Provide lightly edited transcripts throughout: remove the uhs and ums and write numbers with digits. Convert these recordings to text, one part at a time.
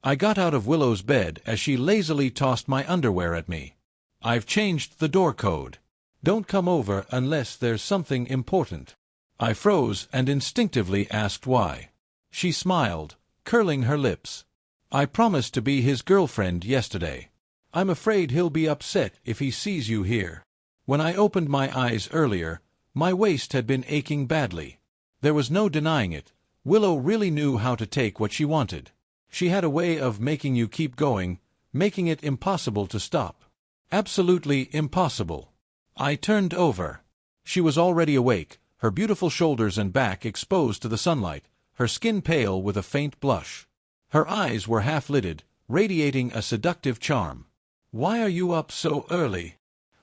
I got out of Willow's bed as she lazily tossed my underwear at me. I've changed the door code. Don't come over unless there's something important. I froze and instinctively asked why. She smiled, curling her lips. I promised to be his girlfriend yesterday. I'm afraid he'll be upset if he sees you here. When I opened my eyes earlier, my waist had been aching badly. There was no denying it. Willow really knew how to take what she wanted. She had a way of making you keep going, making it impossible to stop. Absolutely impossible. I turned over. She was already awake, her beautiful shoulders and back exposed to the sunlight, her skin pale with a faint blush. Her eyes were half-lidded, radiating a seductive charm. "Why are you up so early?"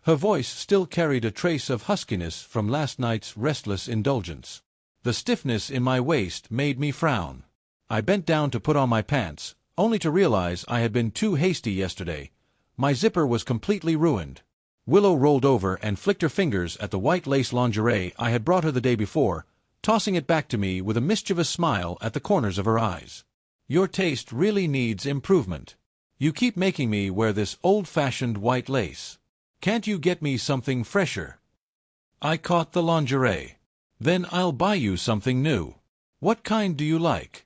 Her voice still carried a trace of huskiness from last night's restless indulgence. The stiffness in my waist made me frown. I bent down to put on my pants, only to realize I had been too hasty yesterday. My zipper was completely ruined. Willow rolled over and flicked her fingers at the white lace lingerie I had brought her the day before, tossing it back to me with a mischievous smile at the corners of her eyes. "Your taste really needs improvement. You keep making me wear this old-fashioned white lace. Can't you get me something fresher?" I caught the lingerie. "Then I'll buy you something new. What kind do you like?"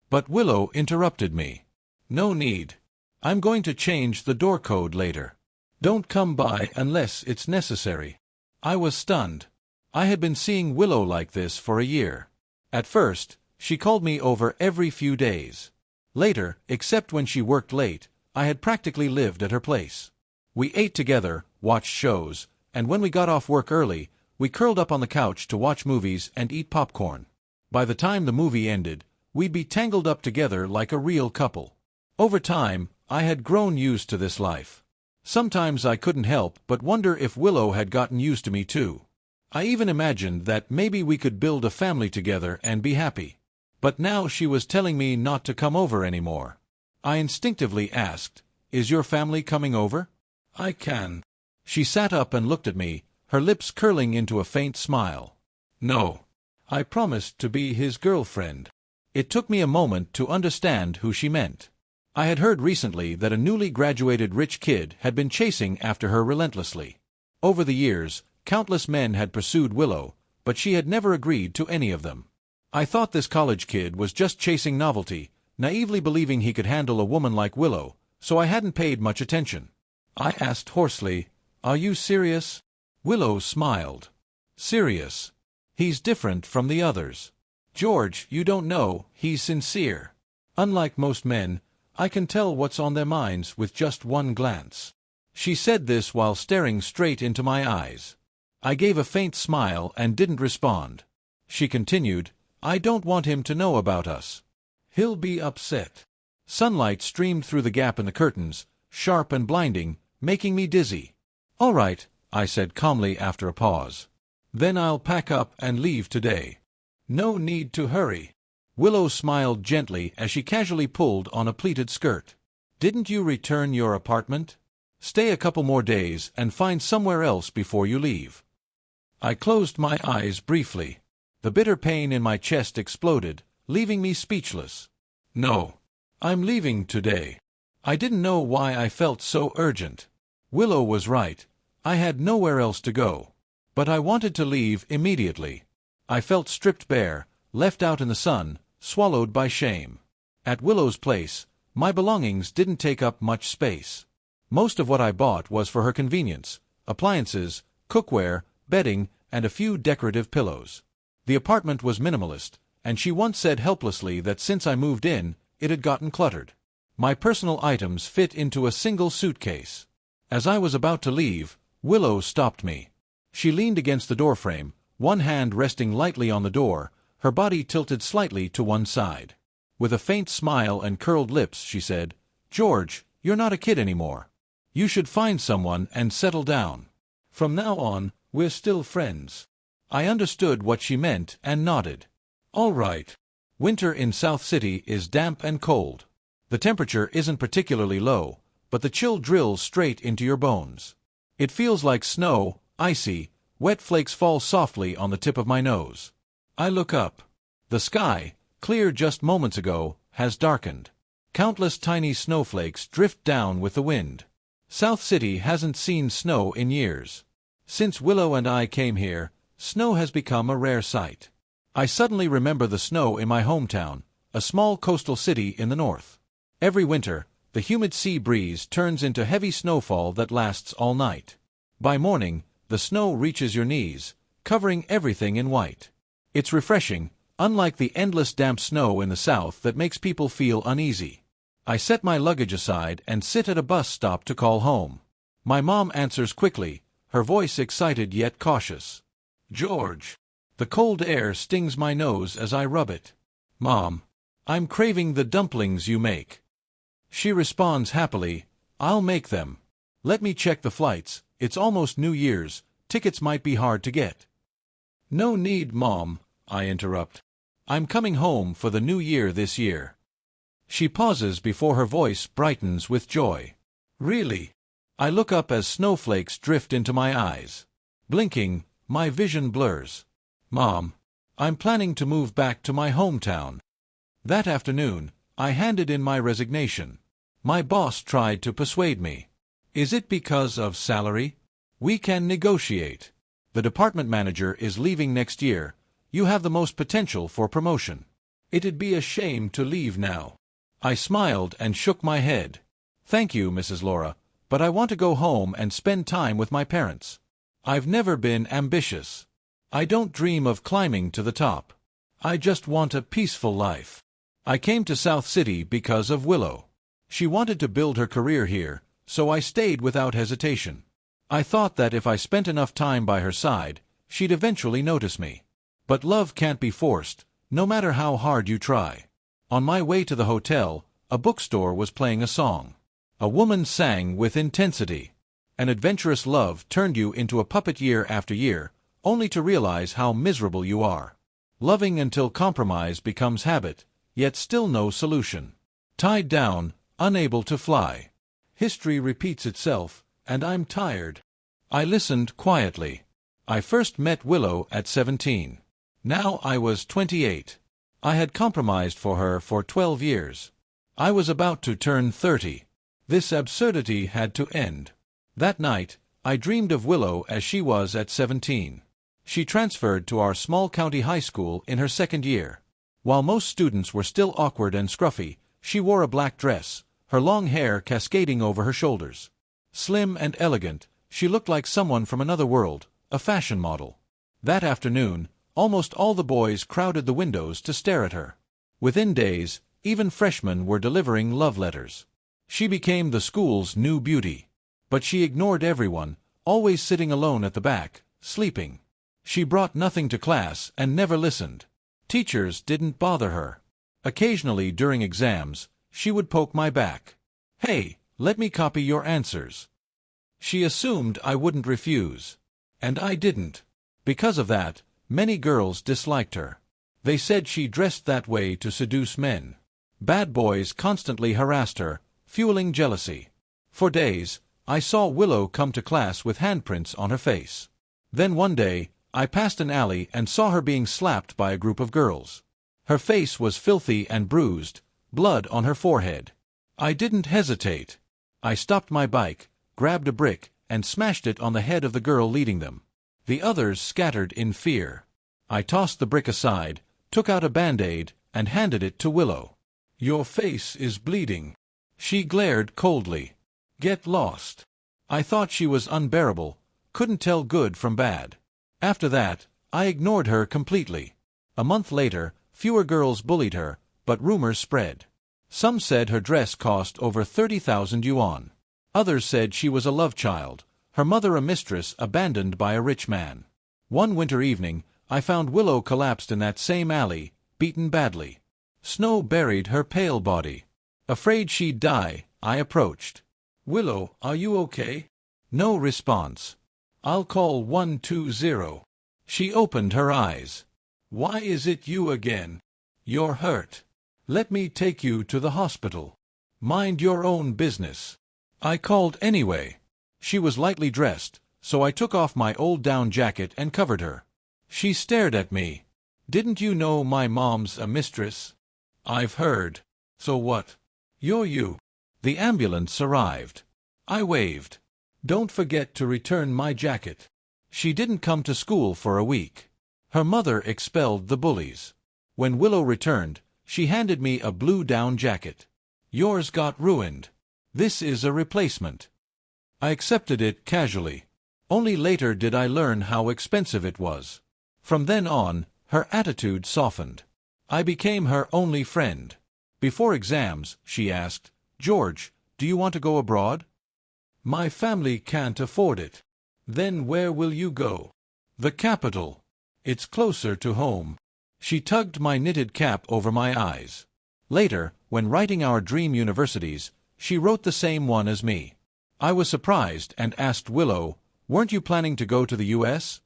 But Willow interrupted me. "No need. I'm going to change the door code later. Don't come by unless it's necessary." I was stunned. I had been seeing Willow like this for a year. At first, she called me over every few days. Later, except when she worked late, I had practically lived at her place. We ate together, watched shows, and when we got off work early, we curled up on the couch to watch movies and eat popcorn. By the time the movie ended, we'd be tangled up together like a real couple. Over time, I had grown used to this life. Sometimes I couldn't help but wonder if Willow had gotten used to me too. I even imagined that maybe we could build a family together and be happy. But now she was telling me not to come over anymore. I instinctively asked, "Is your family coming over?" "I can." She sat up and looked at me, her lips curling into a faint smile. "No. I promised to be his girlfriend." It took me a moment to understand who she meant. I had heard recently that a newly graduated rich kid had been chasing after her relentlessly. Over the years, countless men had pursued Willow, but she had never agreed to any of them. I thought this college kid was just chasing novelty, naively believing he could handle a woman like Willow, so I hadn't paid much attention. I asked hoarsely, "Are you serious?" Willow smiled. "Serious. He's different from the others. George, you don't know, he's sincere. Unlike most men, I can tell what's on their minds with just one glance." She said this while staring straight into my eyes. I gave a faint smile and didn't respond. She continued, "I don't want him to know about us. He'll be upset." Sunlight streamed through the gap in the curtains, sharp and blinding, making me dizzy. "All right," I said calmly after a pause. "Then I'll pack up and leave today." "No need to hurry." Willow smiled gently as she casually pulled on a pleated skirt. "Didn't you return your apartment? Stay a couple more days and find somewhere else before you leave." I closed my eyes briefly. The bitter pain in my chest exploded, leaving me speechless. "No. I'm leaving today." I didn't know why I felt so urgent. Willow was right. I had nowhere else to go. But I wanted to leave immediately. I felt stripped bare, left out in the sun, swallowed by shame. At Willow's place, my belongings didn't take up much space. Most of what I bought was for her convenience: appliances, cookware, bedding, and a few decorative pillows. The apartment was minimalist, and she once said helplessly that since I moved in, it had gotten cluttered. My personal items fit into a single suitcase. As I was about to leave, Willow stopped me. She leaned against the doorframe, one hand resting lightly on the door, her body tilted slightly to one side. With a faint smile and curled lips, she said, "George, you're not a kid anymore. You should find someone and settle down. From now on, we're still friends." I understood what she meant and nodded. "All right." Winter in South City is damp and cold. The temperature isn't particularly low, but the chill drills straight into your bones. It feels like snow, icy, wet flakes fall softly on the tip of my nose. I look up. The sky, clear just moments ago, has darkened. Countless tiny snowflakes drift down with the wind. South City hasn't seen snow in years. Since Willow and I came here, snow has become a rare sight. I suddenly remember the snow in my hometown, a small coastal city in the north. Every winter, the humid sea breeze turns into heavy snowfall that lasts all night. By morning, the snow reaches your knees, covering everything in white. It's refreshing, unlike the endless damp snow in the south that makes people feel uneasy. I set my luggage aside and sit at a bus stop to call home. My mom answers quickly, her voice excited yet cautious. "George." The cold air stings my nose as I rub it. "Mom, I'm craving the dumplings you make." She responds happily, "I'll make them. Let me check the flights, it's almost New Year's, tickets might be hard to get." "No need, Mom," I interrupt. "I'm coming home for the new year this year." She pauses before her voice brightens with joy. "Really?" I look up as snowflakes drift into my eyes. Blinking, my vision blurs. "Mom, I'm planning to move back to my hometown." That afternoon, I handed in my resignation. My boss tried to persuade me. "Is it because of salary? We can negotiate. The department manager is leaving next year. You have the most potential for promotion. It'd be a shame to leave now." I smiled and shook my head. "Thank you, Mrs. Laura, but I want to go home and spend time with my parents. I've never been ambitious. I don't dream of climbing to the top. I just want a peaceful life." I came to South City because of Willow. She wanted to build her career here, so I stayed without hesitation. I thought that if I spent enough time by her side, she'd eventually notice me. But love can't be forced, no matter how hard you try. On my way to the hotel, a bookstore was playing a song. A woman sang with intensity. An adventurous love turned you into a puppet year after year, only to realize how miserable you are. Loving until compromise becomes habit, yet still no solution. Tied down, unable to fly. History repeats itself, and I'm tired. I listened quietly. I first met Willow at 17. Now I was 28. I had compromised for her for 12 years. I was about to turn 30. This absurdity had to end. That night, I dreamed of Willow as she was at 17. She transferred to our small county high school in her second year. While most students were still awkward and scruffy, she wore a black dress, her long hair cascading over her shoulders. Slim and elegant, she looked like someone from another world, a fashion model. That afternoon, almost all the boys crowded the windows to stare at her. Within days, even freshmen were delivering love letters. She became the school's new beauty. But she ignored everyone, always sitting alone at the back, sleeping. She brought nothing to class and never listened. Teachers didn't bother her. Occasionally during exams, she would poke my back. "Hey, let me copy your answers." She assumed I wouldn't refuse. And I didn't. Because of that, many girls disliked her. They said she dressed that way to seduce men. Bad boys constantly harassed her, fueling jealousy. For days, I saw Willow come to class with handprints on her face. Then one day, I passed an alley and saw her being slapped by a group of girls. Her face was filthy and bruised, blood on her forehead. I didn't hesitate. I stopped my bike, grabbed a brick, and smashed it on the head of the girl leading them. The others scattered in fear. I tossed the brick aside, took out a Band-Aid, and handed it to Willow. "Your face is bleeding." She glared coldly. "Get lost." I thought she was unbearable, couldn't tell good from bad. After that, I ignored her completely. A month later, fewer girls bullied her, but rumors spread. Some said her dress cost over 30,000 yuan. Others said she was a love child, her mother a mistress abandoned by a rich man. One winter evening, I found Willow collapsed in that same alley, beaten badly. Snow buried her pale body. Afraid she'd die, I approached. "Willow, are you okay?" No response. "I'll call 120. She opened her eyes. "Why is it you again? You're hurt. Let me take you to the hospital." "Mind your own business." I called anyway. She was lightly dressed, so I took off my old down jacket and covered her. She stared at me. "Didn't you know my mom's a mistress?" "I've heard. So what?" You're you. The ambulance arrived. I waved. Don't forget to return my jacket. She didn't come to school for a week. Her mother expelled the bullies. When Willow returned, she handed me a blue down jacket. Yours got ruined. This is a replacement. I accepted it casually. Only later did I learn how expensive it was. From then on, her attitude softened. I became her only friend. Before exams, she asked, "George, do you want to go abroad?" "My family can't afford it." "Then where will you go?" "The capital. It's closer to home." She tugged my knitted cap over my eyes. Later, when writing our dream universities, she wrote the same one as me. I was surprised and asked Willow, "Weren't you planning to go to the U.S.?"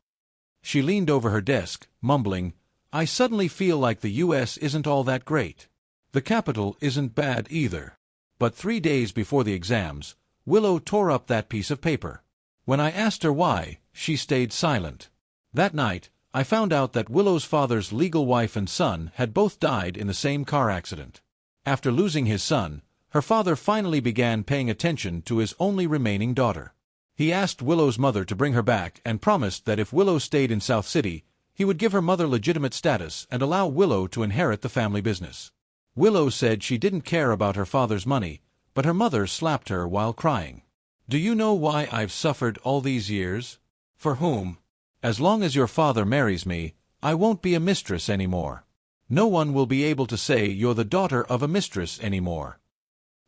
She leaned over her desk, mumbling, "I suddenly feel like the U.S. isn't all that great. The capital isn't bad either." But 3 days before the exams, Willow tore up that piece of paper. When I asked her why, she stayed silent. That night, I found out that Willow's father's legal wife and son had both died in the same car accident. After losing his son, her father finally began paying attention to his only remaining daughter. He asked Willow's mother to bring her back and promised that if Willow stayed in South City, he would give her mother legitimate status and allow Willow to inherit the family business. Willow said she didn't care about her father's money, but her mother slapped her while crying. "Do you know why I've suffered all these years?" "For whom?" "As long as your father marries me, I won't be a mistress anymore. No one will be able to say you're the daughter of a mistress anymore."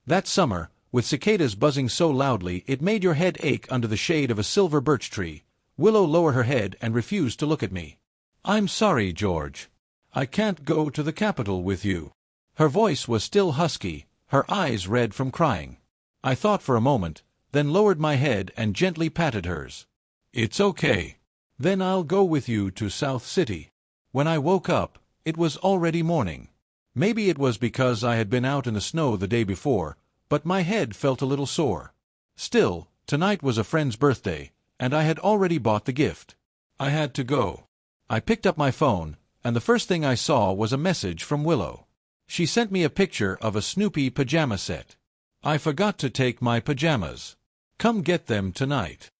That summer, with cicadas buzzing so loudly it made your head ache under the shade of a silver birch tree, Willow lowered her head and refused to look at me. "I'm sorry, George. I can't go to the capital with you." Her voice was still husky, her eyes red from crying. I thought for a moment, then lowered my head and gently patted hers. "It's okay. Then I'll go with you to South City." When I woke up, it was already morning. Maybe it was because I had been out in the snow the day before, but my head felt a little sore. Still, tonight was a friend's birthday, and I had already bought the gift. I had to go. I picked up my phone, and the first thing I saw was a message from Willow. She sent me a picture of a Snoopy pajama set. "I forgot to take my pajamas. Come get them tonight."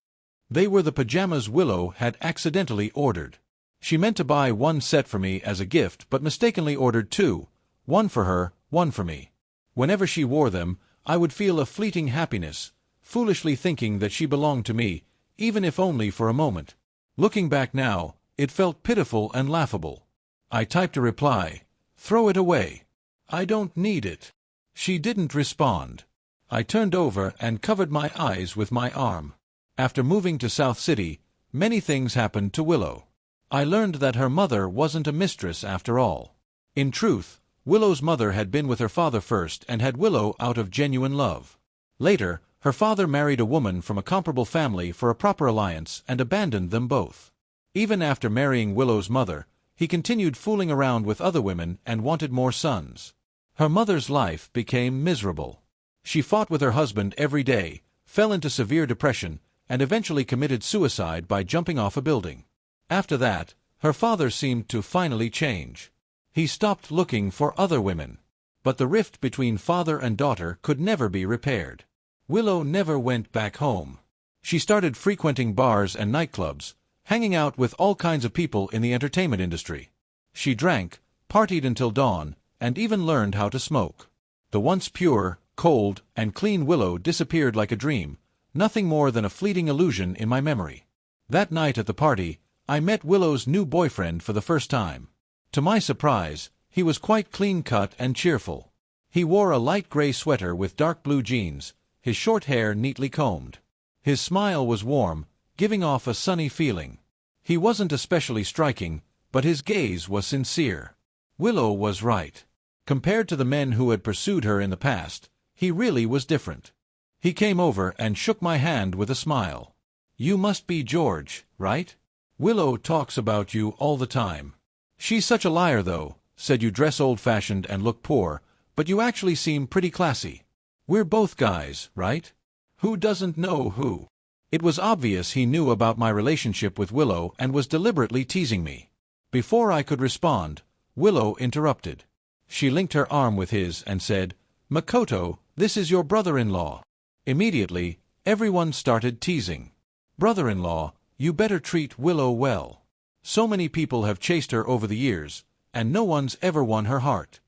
They were the pajamas Willow had accidentally ordered. She meant to buy one set for me as a gift but mistakenly ordered two, one for her, one for me. Whenever she wore them, I would feel a fleeting happiness, foolishly thinking that she belonged to me, even if only for a moment. Looking back now, it felt pitiful and laughable. I typed a reply, "Throw it away. I don't need it." She didn't respond. I turned over and covered my eyes with my arm. After moving to South City, many things happened to Willow. I learned that her mother wasn't a mistress after all. In truth, Willow's mother had been with her father first and had Willow out of genuine love. Later, her father married a woman from a comparable family for a proper alliance and abandoned them both. Even after marrying Willow's mother, he continued fooling around with other women and wanted more sons. Her mother's life became miserable. She fought with her husband every day, fell into severe depression, and eventually committed suicide by jumping off a building. After that, her father seemed to finally change. He stopped looking for other women. But the rift between father and daughter could never be repaired. Willow never went back home. She started frequenting bars and nightclubs, hanging out with all kinds of people in the entertainment industry. She drank, partied until dawn, and even learned how to smoke. The once pure, cold, and clean Willow disappeared like a dream, nothing more than a fleeting illusion in my memory. That night at the party, I met Willow's new boyfriend for the first time. To my surprise, he was quite clean-cut and cheerful. He wore a light gray sweater with dark blue jeans, his short hair neatly combed. His smile was warm, giving off a sunny feeling. He wasn't especially striking, but his gaze was sincere. Willow was right. Compared to the men who had pursued her in the past, he really was different. He came over and shook my hand with a smile. "You must be George, right? Willow talks about you all the time. She's such a liar, though, said you dress old-fashioned and look poor, but you actually seem pretty classy. We're both guys, right? Who doesn't know who?" It was obvious he knew about my relationship with Willow and was deliberately teasing me. Before I could respond, Willow interrupted. She linked her arm with his and said, Makoto, this is your brother-in-law. Immediately, everyone started teasing. Brother-in-law, you better treat Willow well. So many people have chased her over the years, and no one's ever won her heart.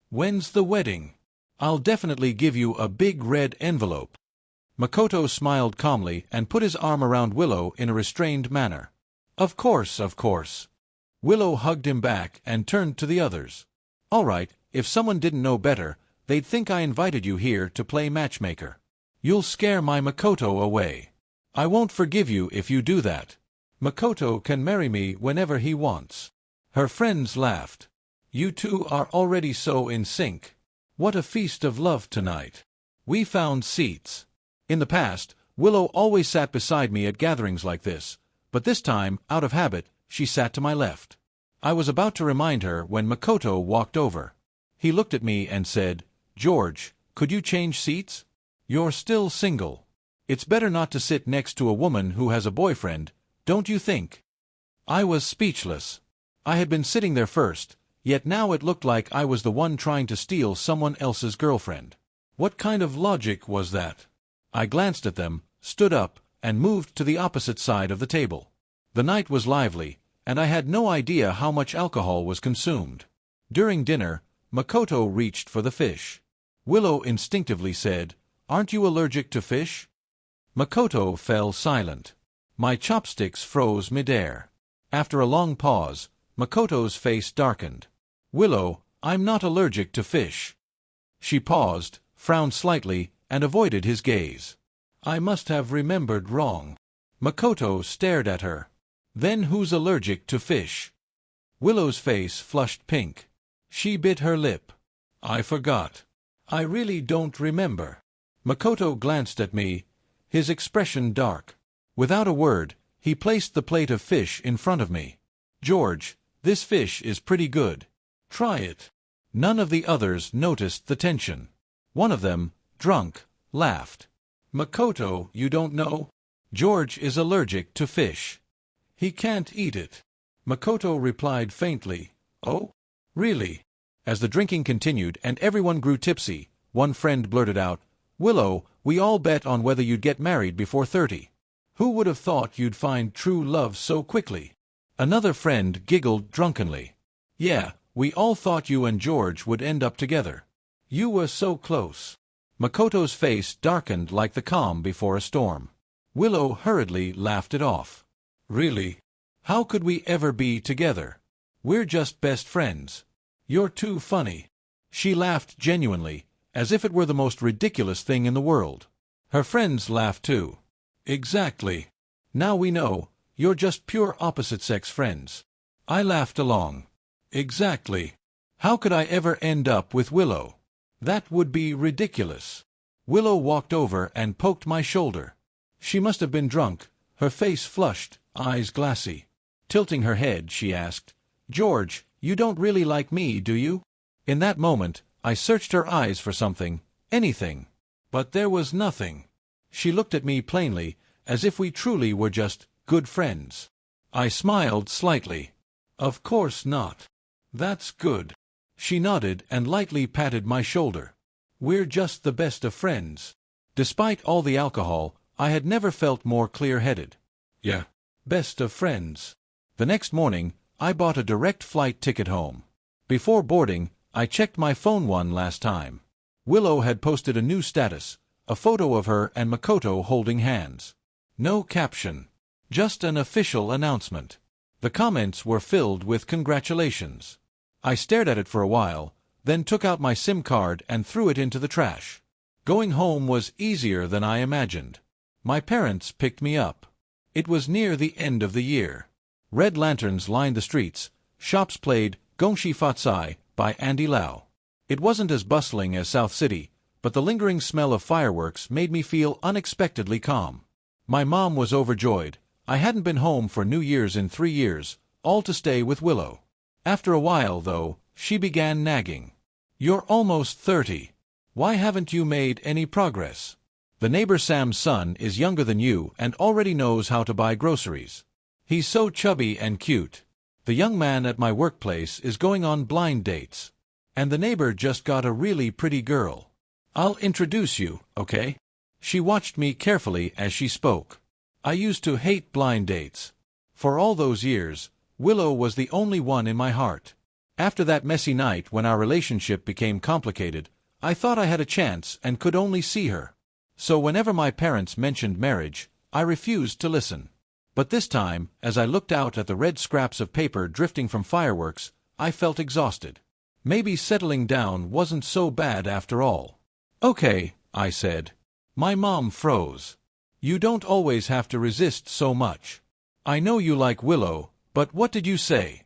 When's the wedding? I'll definitely give you a big red envelope. Makoto smiled calmly and put his arm around Willow in a restrained manner. Of course, of course. Willow hugged him back and turned to the others. All right, if someone didn't know better, they'd think I invited you here to play matchmaker. You'll scare my Makoto away. I won't forgive you if you do that. Makoto can marry me whenever he wants. Her friends laughed. You two are already so in sync. What a feast of love tonight. We found seats. In the past, Willow always sat beside me at gatherings like this, but this time, out of habit, she sat to my left. I was about to remind her when Makoto walked over. He looked at me and said, George, could you change seats? You're still single. It's better not to sit next to a woman who has a boyfriend, don't you think? I was speechless. I had been sitting there first, yet now it looked like I was the one trying to steal someone else's girlfriend. What kind of logic was that? I glanced at them, stood up, and moved to the opposite side of the table. The night was lively, and I had no idea how much alcohol was consumed. During dinner, Makoto reached for the fish. Willow instinctively said, Aren't you allergic to fish? Makoto fell silent. My chopsticks froze midair. After a long pause, Makoto's face darkened. Willow, I'm not allergic to fish. She paused, frowned slightly, and avoided his gaze. I must have remembered wrong. Makoto stared at her. Then who's allergic to fish? Willow's face flushed pink. She bit her lip. I forgot. I really don't remember. Makoto glanced at me, his expression dark. Without a word, he placed the plate of fish in front of me. George, this fish is pretty good. Try it. None of the others noticed the tension. One of them, drunk, laughed. Makoto, you don't know? George is allergic to fish. He can't eat it. Makoto replied faintly, Oh? Really? As the drinking continued and everyone grew tipsy, one friend blurted out, Willow, we all bet on whether you'd get married before 30. Who would have thought you'd find true love so quickly? Another friend giggled drunkenly. Yeah, we all thought you and George would end up together. You were so close. Makoto's face darkened like the calm before a storm. Willow hurriedly laughed it off. Really? How could we ever be together? We're just best friends. You're too funny. She laughed genuinely, as if it were the most ridiculous thing in the world. Her friends laughed too. Exactly. Now we know, you're just pure opposite-sex friends. I laughed along. Exactly. How could I ever end up with Willow? That would be ridiculous. Willow walked over and poked my shoulder. She must have been drunk, her face flushed, eyes glassy. Tilting her head, she asked, George, you don't really like me, do you? In that moment, I searched her eyes for something, anything. But there was nothing. She looked at me plainly, as if we truly were just good friends. I smiled slightly. Of course not. That's good. She nodded and lightly patted my shoulder. We're just the best of friends. Despite all the alcohol, I had never felt more clear-headed. Yeah. Best of friends. The next morning, I bought a direct flight ticket home. Before boarding, I checked my phone one last time. Willow had posted a new status, a photo of her and Makoto holding hands. No caption. Just an official announcement. The comments were filled with congratulations. I stared at it for a while, then took out my SIM card and threw it into the trash. Going home was easier than I imagined. My parents picked me up. It was near the end of the year. Red lanterns lined the streets. Shops played Gongshi Fatsai by Andy Lau. It wasn't as bustling as South City, but the lingering smell of fireworks made me feel unexpectedly calm. My mom was overjoyed. I hadn't been home for New Year's in 3 years, all to stay with Willow. After a while, though, she began nagging. You're almost 30. Why haven't you made any progress? The neighbor Sam's son is younger than you and already knows how to buy groceries. He's so chubby and cute. The young man at my workplace is going on blind dates. And the neighbor just got a really pretty girl. I'll introduce you, okay? She watched me carefully as she spoke. I used to hate blind dates. For all those years, Willow was the only one in my heart. After that messy night when our relationship became complicated, I thought I had a chance and could only see her. So whenever my parents mentioned marriage, I refused to listen. But this time, as I looked out at the red scraps of paper drifting from fireworks, I felt exhausted. Maybe settling down wasn't so bad after all. Okay, I said. My mom froze. You don't always have to resist so much. I know you like Willow, but what did you say?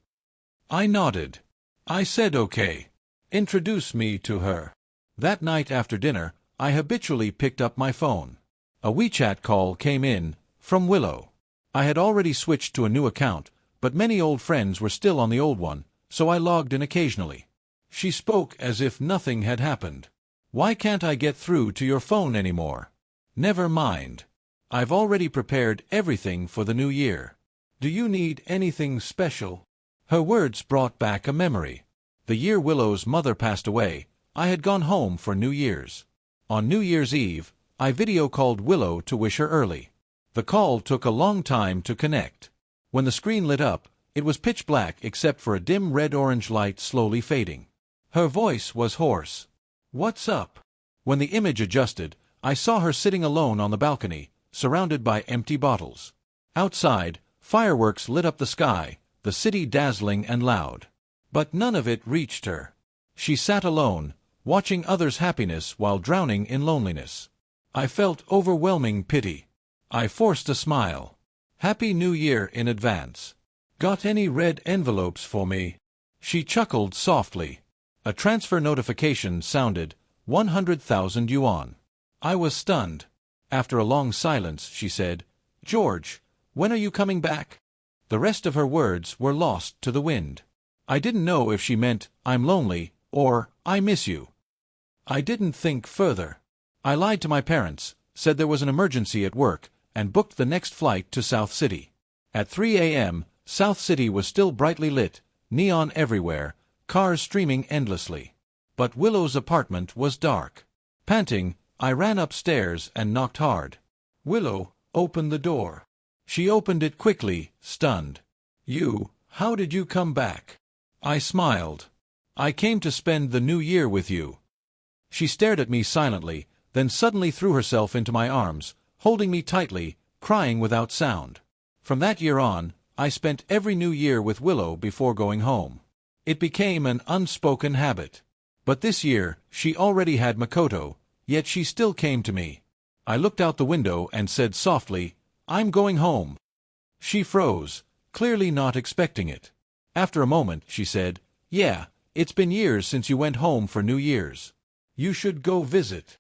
I nodded. I said okay. Introduce me to her. That night after dinner, I habitually picked up my phone. A WeChat call came in, from Willow. I had already switched to a new account, but many old friends were still on the old one, so I logged in occasionally. She spoke as if nothing had happened. Why can't I get through to your phone anymore? Never mind. I've already prepared everything for the new year. Do you need anything special? Her words brought back a memory. The year Willow's mother passed away, I had gone home for New Year's. On New Year's Eve, I video called Willow to wish her early. The call took a long time to connect. When the screen lit up, it was pitch black except for a dim red-orange light slowly fading. Her voice was hoarse. What's up? When the image adjusted, I saw her sitting alone on the balcony, surrounded by empty bottles. Outside, fireworks lit up the sky, the city dazzling and loud. But none of it reached her. She sat alone, watching others' happiness while drowning in loneliness. I felt overwhelming pity. I forced a smile. Happy New Year in advance. Got any red envelopes for me? She chuckled softly. A transfer notification sounded, 100,000 yuan. I was stunned. After a long silence, she said, George, when are you coming back? The rest of her words were lost to the wind. I didn't know if she meant, I'm lonely, or, I miss you. I didn't think further. I lied to my parents, said there was an emergency at work, and booked the next flight to South City. At 3 a.m., South City was still brightly lit, neon everywhere, cars streaming endlessly. But Willow's apartment was dark. Panting, I ran upstairs and knocked hard. Willow, open the door. She opened it quickly, stunned. How did you come back? I smiled. I came to spend the new year with you. She stared at me silently, then suddenly threw herself into my arms, holding me tightly, crying without sound. From that year on, I spent every new year with Willow before going home. It became an unspoken habit. But this year, she already had Makoto, yet she still came to me. I looked out the window and said softly, I'm going home. She froze, clearly not expecting it. After a moment, she said, Yeah, it's been years since you went home for New Year's. You should go visit.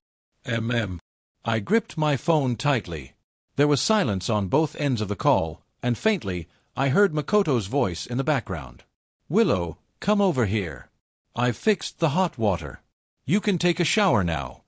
I gripped my phone tightly. There was silence on both ends of the call, and faintly, I heard Makoto's voice in the background. Willow, come over here. I've fixed the hot water. You can take a shower now.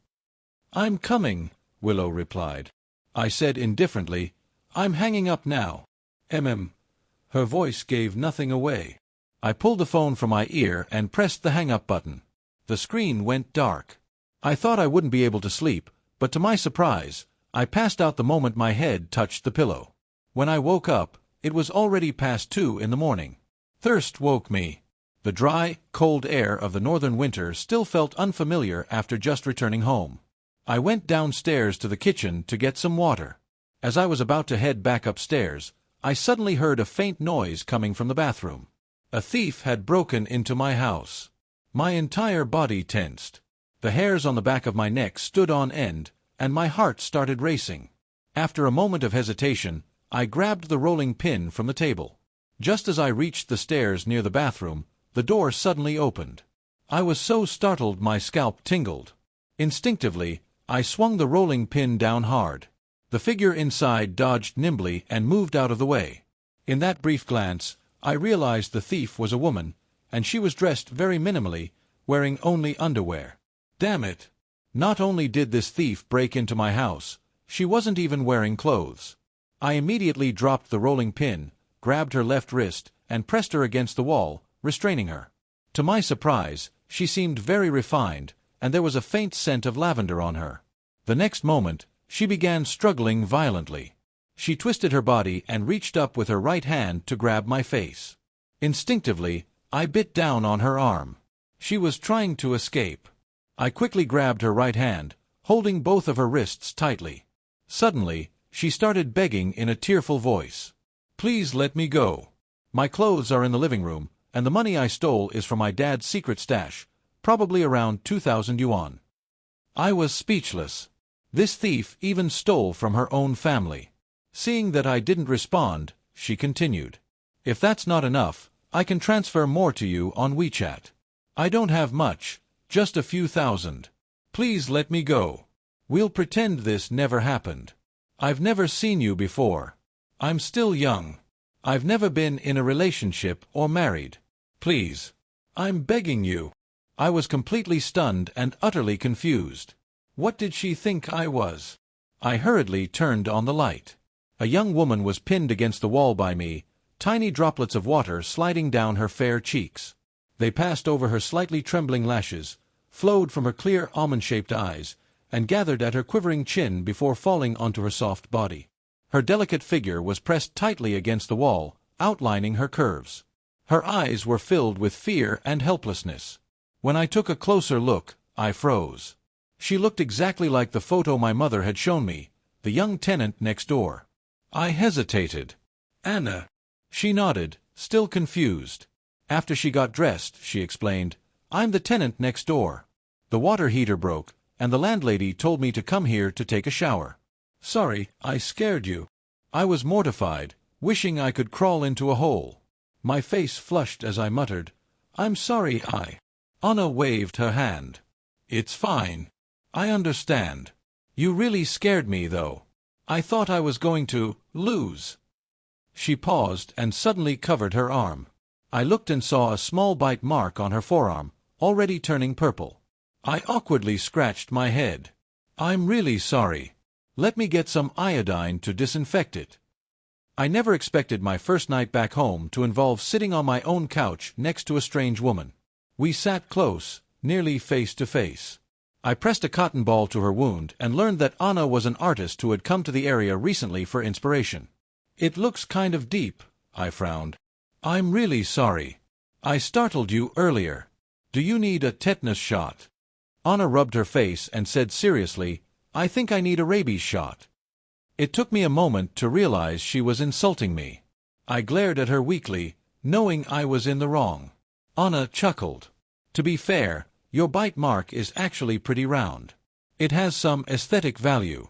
I'm coming, Willow replied. I said indifferently, I'm hanging up now. Her voice gave nothing away. I pulled the phone from my ear and pressed the hang-up button. The screen went dark. I thought I wouldn't be able to sleep, but to my surprise, I passed out the moment my head touched the pillow. When I woke up, it was already past 2 in the morning. Thirst woke me. The dry, cold air of the northern winter still felt unfamiliar after just returning home. I went downstairs to the kitchen to get some water. As I was about to head back upstairs, I suddenly heard a faint noise coming from the bathroom. A thief had broken into my house. My entire body tensed. The hairs on the back of my neck stood on end, and my heart started racing. After a moment of hesitation, I grabbed the rolling pin from the table. Just as I reached the stairs near the bathroom, the door suddenly opened. I was so startled my scalp tingled. Instinctively, I swung the rolling pin down hard. The figure inside dodged nimbly and moved out of the way. In that brief glance, I realized the thief was a woman, and she was dressed very minimally, wearing only underwear. Damn it! Not only did this thief break into my house, she wasn't even wearing clothes. I immediately dropped the rolling pin, grabbed her left wrist, and pressed her against the wall, restraining her. To my surprise, she seemed very refined, and there was a faint scent of lavender on her. The next moment, she began struggling violently. She twisted her body and reached up with her right hand to grab my face. Instinctively, I bit down on her arm. She was trying to escape. I quickly grabbed her right hand, holding both of her wrists tightly. Suddenly, she started begging in a tearful voice. "Please let me go. My clothes are in the living room, and the money I stole is from my dad's secret stash, probably around 2,000 yuan. I was speechless. This thief even stole from her own family. Seeing that I didn't respond, she continued. "If that's not enough, I can transfer more to you on WeChat. I don't have much, just a few thousand. Please let me go. We'll pretend this never happened. I've never seen you before. I'm still young. I've never been in a relationship or married. Please. I'm begging you." I was completely stunned and utterly confused. What did she think I was? I hurriedly turned on the light. A young woman was pinned against the wall by me, tiny droplets of water sliding down her fair cheeks. They passed over her slightly trembling lashes, flowed from her clear almond-shaped eyes, and gathered at her quivering chin before falling onto her soft body. Her delicate figure was pressed tightly against the wall, outlining her curves. Her eyes were filled with fear and helplessness. When I took a closer look, I froze. She looked exactly like the photo my mother had shown me, the young tenant next door. I hesitated. "Anna." She nodded, still confused. "After she got dressed," she explained, "I'm the tenant next door. The water heater broke, and the landlady told me to come here to take a shower. Sorry, I scared you." I was mortified, wishing I could crawl into a hole. My face flushed as I muttered, "I'm sorry, Anna waved her hand. "It's fine. I understand. You really scared me, though. I thought I was going to lose." She paused and suddenly covered her arm. I looked and saw a small bite mark on her forearm, already turning purple. I awkwardly scratched my head. "I'm really sorry. Let me get some iodine to disinfect it." I never expected my first night back home to involve sitting on my own couch next to a strange woman. We sat close, nearly face to face. I pressed a cotton ball to her wound and learned that Anna was an artist who had come to the area recently for inspiration. "It looks kind of deep," I frowned. "I'm really sorry. I startled you earlier. Do you need a tetanus shot?" Anna rubbed her face and said seriously, "I think I need a rabies shot." It took me a moment to realize she was insulting me. I glared at her weakly, knowing I was in the wrong. Anna chuckled. "To be fair, your bite mark is actually pretty round. It has some aesthetic value."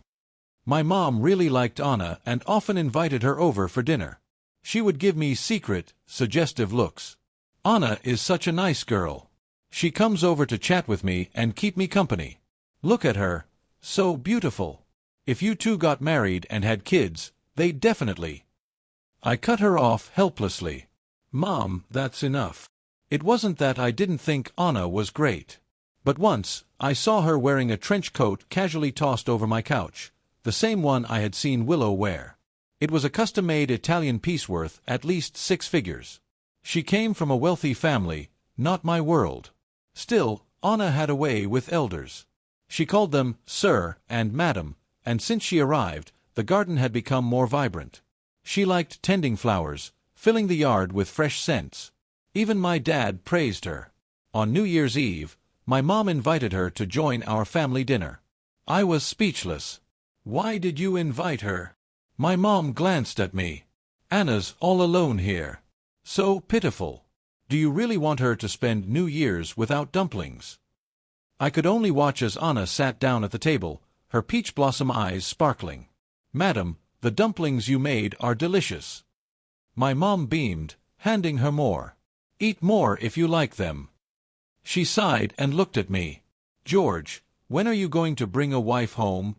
My mom really liked Anna and often invited her over for dinner. She would give me secret, suggestive looks. "Anna is such a nice girl. She comes over to chat with me and keep me company. Look at her, so beautiful. If you two got married and had kids, they'd definitely—" I cut her off helplessly. "Mom, that's enough. It wasn't that I didn't think Anna was great. But once, I saw her wearing a trench coat casually tossed over my couch, the same one I had seen Willow wear. It was a custom-made Italian piece worth at least 6 figures. She came from a wealthy family, not my world. Still, Anna had a way with elders. She called them Sir and Madam, and since she arrived, the garden had become more vibrant. She liked tending flowers, filling the yard with fresh scents. Even my dad praised her. On New Year's Eve, my mom invited her to join our family dinner. I was speechless. "Why did you invite her?" My mom glanced at me. "Anna's all alone here. So pitiful. Do you really want her to spend New Year's without dumplings?" I could only watch as Anna sat down at the table, her peach blossom eyes sparkling. "Madam, the dumplings you made are delicious." My mom beamed, handing her more. "Eat more if you like them." She sighed and looked at me. "George, when are you going to bring a wife home?"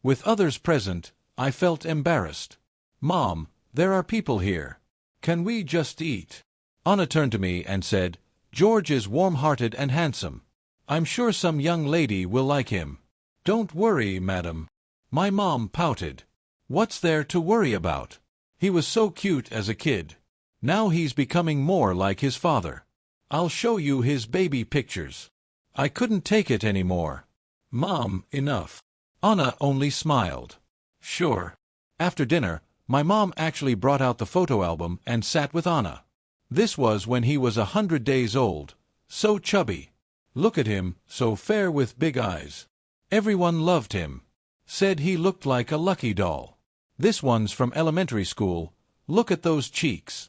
With others present, I felt embarrassed. "Mom, there are people here. Can we just eat?" Anna turned to me and said, "George is warm-hearted and handsome. I'm sure some young lady will like him." "Don't worry, madam." My mom pouted. "What's there to worry about? He was so cute as a kid. Now he's becoming more like his father. I'll show you his baby pictures." I couldn't take it anymore. Mom, enough. Anna only smiled. Sure. After dinner, my mom actually brought out the photo album and sat with Anna. This was when he was 100 days old. So chubby. Look at him, so fair with big eyes. Everyone loved him. Said he looked like a lucky doll. This one's from elementary school. Look at those cheeks.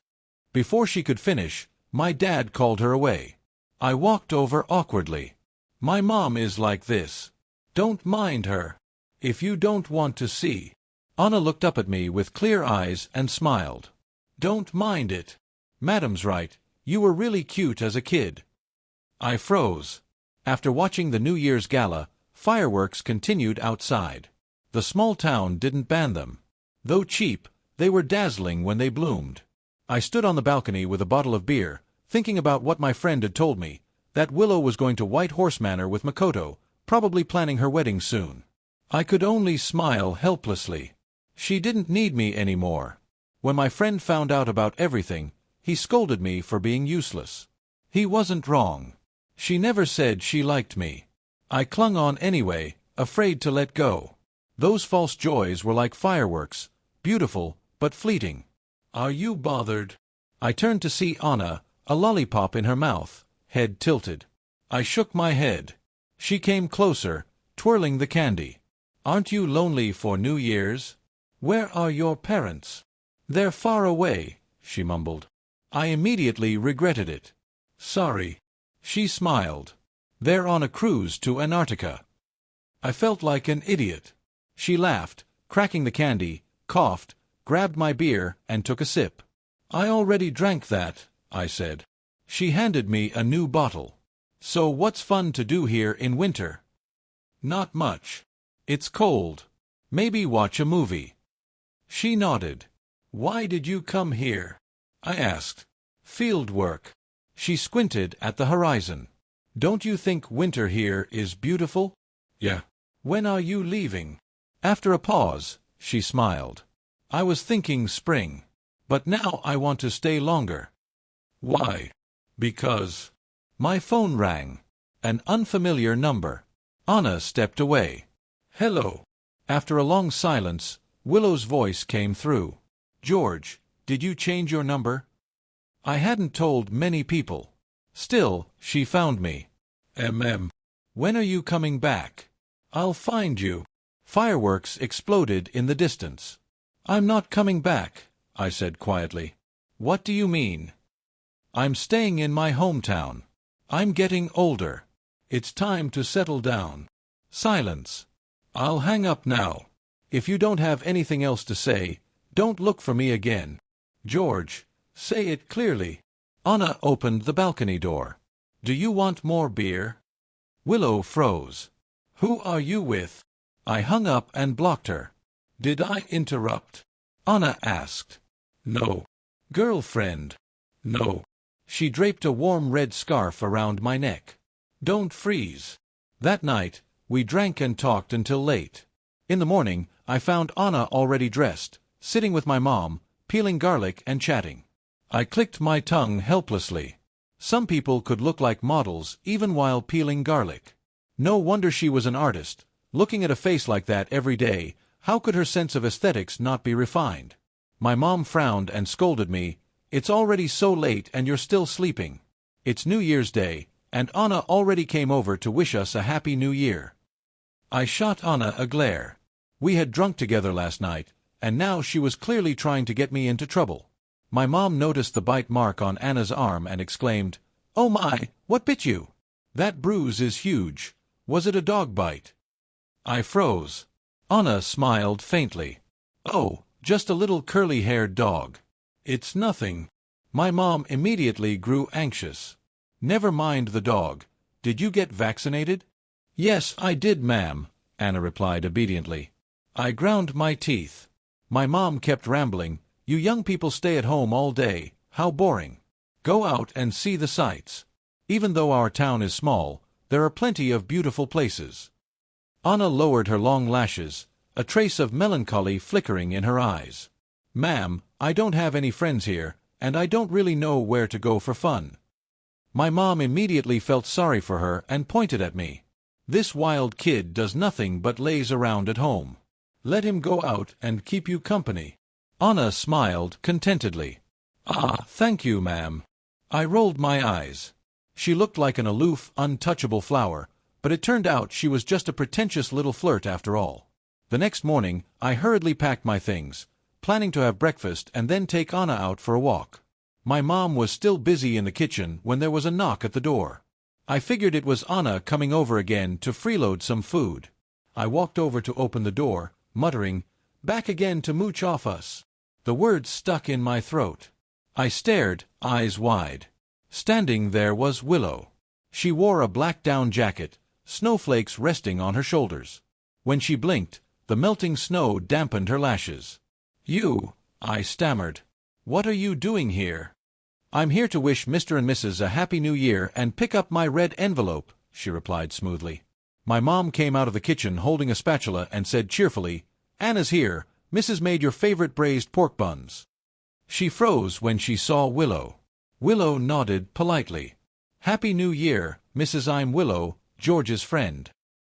Before she could finish, my dad called her away. I walked over awkwardly. My mom is like this. Don't mind her. If you don't want to see. Anna looked up at me with clear eyes and smiled. Don't mind it. Madam's right. You were really cute as a kid. I froze. After watching the New Year's gala, fireworks continued outside. The small town didn't ban them. Though cheap, they were dazzling when they bloomed. I stood on the balcony with a bottle of beer, thinking about what my friend had told me, that Willow was going to White Horse Manor with Makoto, probably planning her wedding soon. I could only smile helplessly. She didn't need me anymore. When my friend found out about everything, he scolded me for being useless. He wasn't wrong. She never said she liked me. I clung on anyway, afraid to let go. Those false joys were like fireworks, beautiful, but fleeting. Are you bothered? I turned to see Anna, a lollipop in her mouth, head tilted. I shook my head. She came closer, twirling the candy. Aren't you lonely for New Year's? Where are your parents? They're far away, she mumbled. I immediately regretted it. Sorry. She smiled. They're on a cruise to Antarctica. I felt like an idiot. She laughed, cracking the candy, coughed, grabbed my beer, and took a sip. I already drank that, I said. She handed me a new bottle. So what's fun to do here in winter? Not much. It's cold. Maybe watch a movie. She nodded. Why did you come here? I asked. Field work. She squinted at the horizon. Don't you think winter here is beautiful? Yeah. When are you leaving? After a pause, she smiled. I was thinking spring. But now I want to stay longer. Why? Because... My phone rang. An unfamiliar number. Anna stepped away. Hello. After a long silence, Willow's voice came through. George, did you change your number? I hadn't told many people. Still, she found me. When are you coming back? I'll find you. Fireworks exploded in the distance. I'm not coming back, I said quietly. What do you mean? I'm staying in my hometown. I'm getting older. It's time to settle down. Silence. I'll hang up now. If you don't have anything else to say, don't look for me again. George, say it clearly. Anna opened the balcony door. Do you want more beer? Willow froze. Who are you with? I hung up and blocked her. Did I interrupt? Anna asked. No. Girlfriend? No. She draped a warm red scarf around my neck. Don't freeze. That night, we drank and talked until late. In the morning, I found Anna already dressed, sitting with my mom, peeling garlic and chatting. I clicked my tongue helplessly. Some people could look like models even while peeling garlic. No wonder she was an artist. Looking at a face like that every day, how could her sense of aesthetics not be refined? My mom frowned and scolded me. It's already so late and you're still sleeping. It's New Year's Day, and Anna already came over to wish us a Happy New Year. I shot Anna a glare. We had drunk together last night, and now she was clearly trying to get me into trouble. My mom noticed the bite mark on Anna's arm and exclaimed, "Oh my, what bit you? That bruise is huge. Was it a dog bite?" I froze. Anna smiled faintly. "Oh, just a little curly-haired dog. It's nothing." My mom immediately grew anxious. "Never mind the dog. Did you get vaccinated?" "Yes, I did, ma'am," Anna replied obediently. I ground my teeth. My mom kept rambling. "You young people stay at home all day. How boring. Go out and see the sights. Even though our town is small, there are plenty of beautiful places." Anna lowered her long lashes, a trace of melancholy flickering in her eyes. "Ma'am, I don't have any friends here, and I don't really know where to go for fun." My mom immediately felt sorry for her and pointed at me. "This wild kid does nothing but laze around at home. Let him go out and keep you company." Anna smiled contentedly. "Ah, thank you, ma'am." I rolled my eyes. She looked like an aloof, untouchable flower, but it turned out she was just a pretentious little flirt after all. The next morning, I hurriedly packed my things, planning to have breakfast and then take Anna out for a walk. My mom was still busy in the kitchen when there was a knock at the door. I figured it was Anna coming over again to freeload some food. I walked over to open the door, muttering, "Back again to mooch off us." The words stuck in my throat. I stared, eyes wide. Standing there was Willow. She wore a black down jacket, snowflakes resting on her shoulders. When she blinked, the melting snow dampened her lashes. "You," I stammered. "What are you doing here?" "I'm here to wish Mr. and Mrs. a Happy New Year and pick up my red envelope," she replied smoothly. My mom came out of the kitchen holding a spatula and said cheerfully, "Anna's here. Mrs. made your favorite braised pork buns." She froze when she saw Willow. Willow nodded politely. "Happy New Year, Mrs. I'm Willow, George's friend."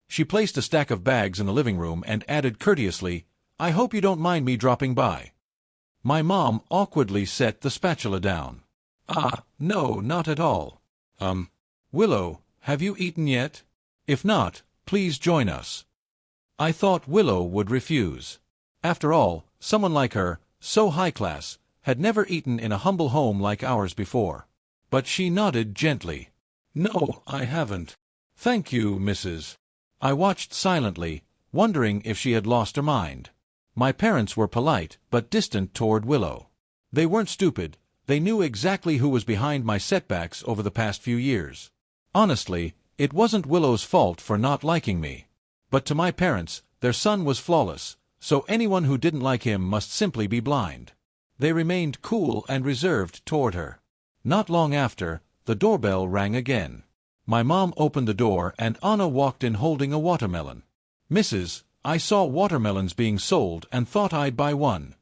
She placed a stack of bags in the living room and added courteously, "I hope you don't mind me dropping by." My mom awkwardly set the spatula down. "Ah, no, not at all. Willow, have you eaten yet? If not, please join us." I thought Willow would refuse. After all, someone like her, so high class, had never eaten in a humble home like ours before. But she nodded gently. "No, I haven't. Thank you, Mrs." I watched silently, wondering if she had lost her mind. My parents were polite, but distant toward Willow. They weren't stupid. They knew exactly who was behind my setbacks over the past few years. Honestly, it wasn't Willow's fault for not liking me. But to my parents, their son was flawless, so anyone who didn't like him must simply be blind. They remained cool and reserved toward her. Not long after, the doorbell rang again. My mom opened the door and Anna walked in holding a watermelon. "Mrs., I saw watermelons being sold and thought I'd buy one."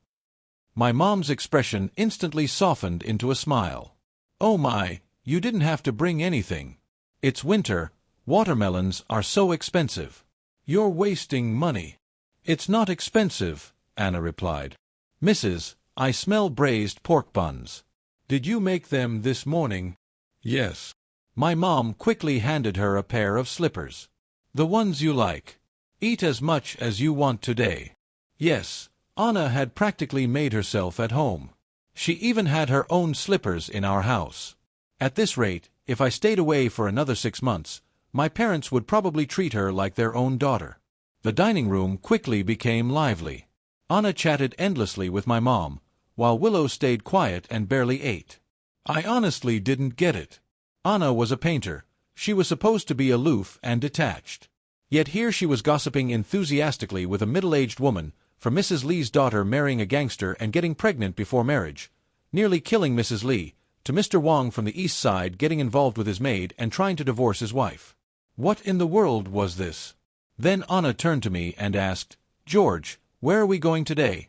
My mom's expression instantly softened into a smile. "Oh my, you didn't have to bring anything. It's winter. Watermelons are so expensive. You're wasting money." "It's not expensive," Anna replied. "Mrs., I smell braised pork buns. Did you make them this morning?" "Yes." My mom quickly handed her a pair of slippers. "The ones you like. Eat as much as you want today." Yes, Anna had practically made herself at home. She even had her own slippers in our house. At this rate, if I stayed away for another 6 months, my parents would probably treat her like their own daughter. The dining room quickly became lively. Anna chatted endlessly with my mom, while Willow stayed quiet and barely ate. I honestly didn't get it. Anna was a painter. She was supposed to be aloof and detached. Yet here she was gossiping enthusiastically with a middle-aged woman, from Mrs. Lee's daughter marrying a gangster and getting pregnant before marriage, nearly killing Mrs. Lee, to Mr. Wong from the East Side getting involved with his maid and trying to divorce his wife. What in the world was this? Then Anna turned to me and asked, "George, where are we going today?"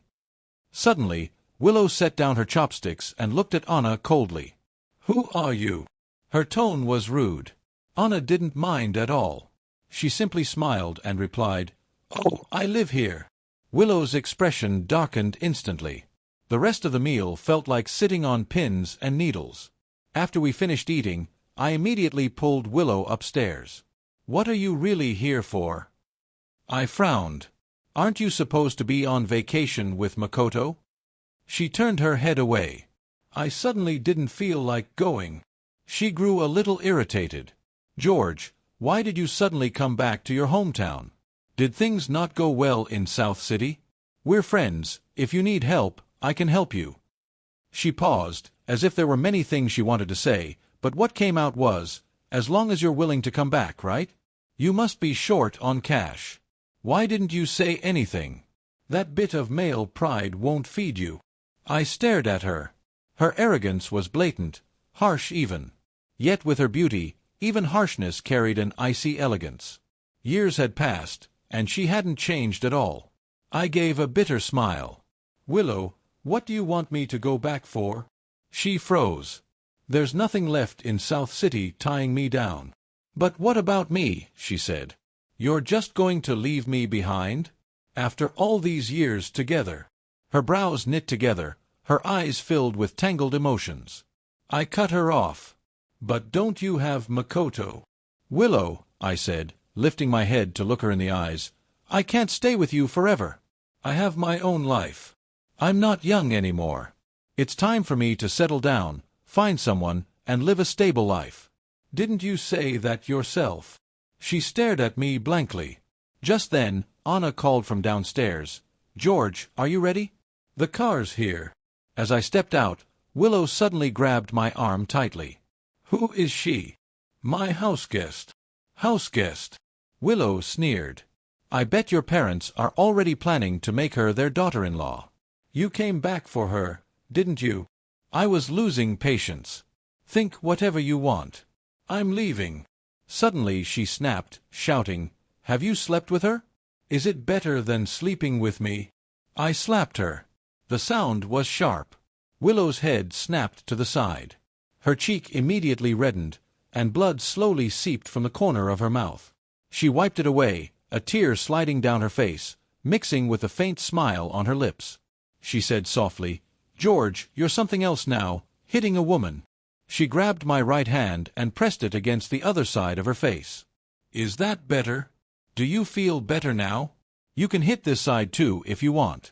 Suddenly, Willow set down her chopsticks and looked at Anna coldly. "Who are you?" Her tone was rude. Anna didn't mind at all. She simply smiled and replied, "Oh, I live here." Willow's expression darkened instantly. The rest of the meal felt like sitting on pins and needles. After we finished eating, I immediately pulled Willow upstairs. "What are you really here for?" I frowned. "Aren't you supposed to be on vacation with Makoto?" She turned her head away. I suddenly didn't feel like going. She grew a little irritated. "George, why did you suddenly come back to your hometown? Did things not go well in South City? We're friends. If you need help, I can help you." She paused, as if there were many things she wanted to say, but what came out was, "As long as you're willing to come back, right? You must be short on cash. Why didn't you say anything? That bit of male pride won't feed you." I stared at her. Her arrogance was blatant, harsh even. Yet with her beauty, even harshness carried an icy elegance. Years had passed, and she hadn't changed at all. I gave a bitter smile. "Willow, what do you want me to go back for?" She froze. There's nothing left in South City tying me down. But what about me? She said. You're just going to leave me behind? After all these years together? Her brows knit together, her eyes filled with tangled emotions. I cut her off. But don't you have Makoto? Willow, I said, lifting my head to look her in the eyes, I can't stay with you forever. I have my own life. I'm not young anymore. It's time for me to settle down, find someone, and live a stable life. Didn't you say that yourself? She stared at me blankly. Just then, Anna called from downstairs. George, are you ready? The car's here. As I stepped out, Willow suddenly grabbed my arm tightly. Who is she? My houseguest. Houseguest. Willow sneered. I bet your parents are already planning to make her their daughter-in-law. You came back for her, didn't you? I was losing patience. Think whatever you want. I'm leaving. Suddenly she snapped, shouting, Have you slept with her? Is it better than sleeping with me? I slapped her. The sound was sharp. Willow's head snapped to the side. Her cheek immediately reddened, and blood slowly seeped from the corner of her mouth. She wiped it away, a tear sliding down her face, mixing with a faint smile on her lips. She said softly, George, you're something else now, hitting a woman. She grabbed my right hand and pressed it against the other side of her face. Is that better? Do you feel better now? You can hit this side too if you want.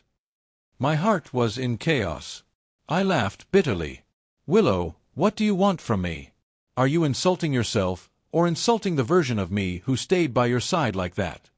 My heart was in chaos. I laughed bitterly. Willow, what do you want from me? Are you insulting yourself, or insulting the version of me who stayed by your side like that?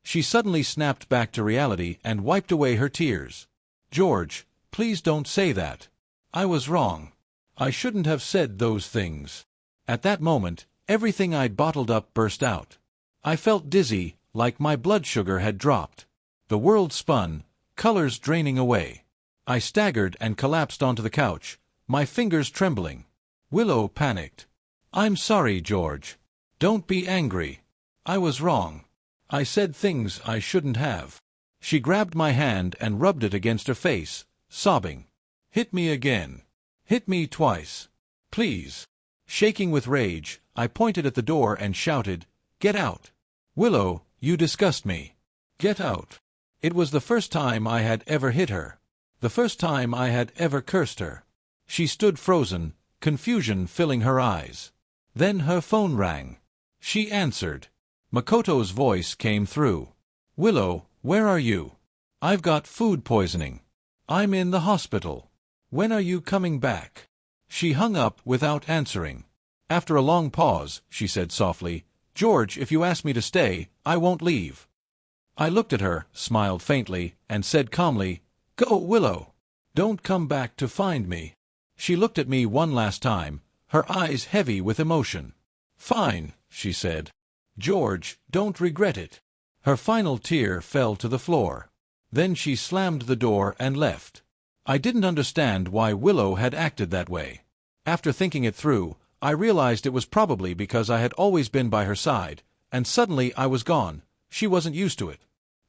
She suddenly snapped back to reality and wiped away her tears. George, please don't say that. I was wrong. I shouldn't have said those things. At that moment, everything I'd bottled up burst out. I felt dizzy, like my blood sugar had dropped. The world spun, colors draining away. I staggered and collapsed onto the couch, my fingers trembling. Willow panicked. I'm sorry, George. Don't be angry. I was wrong. I said things I shouldn't have. She grabbed my hand and rubbed it against her face, sobbing. Hit me again. Hit me twice. Please. Shaking with rage, I pointed at the door and shouted, Get out. Willow, you disgust me. Get out. It was the first time I had ever hit her. The first time I had ever cursed her. She stood frozen, confusion filling her eyes. Then her phone rang. She answered. Makoto's voice came through. Willow, where are you? I've got food poisoning. I'm in the hospital. When are you coming back? She hung up without answering. After a long pause, she said softly, George, if you ask me to stay, I won't leave. I looked at her, smiled faintly, and said calmly, Go, Willow. Don't come back to find me. She looked at me one last time, her eyes heavy with emotion. Fine, she said. George, don't regret it. Her final tear fell to the floor. Then she slammed the door and left. I didn't understand why Willow had acted that way. After thinking it through, I realized it was probably because I had always been by her side, and suddenly I was gone. She wasn't used to it.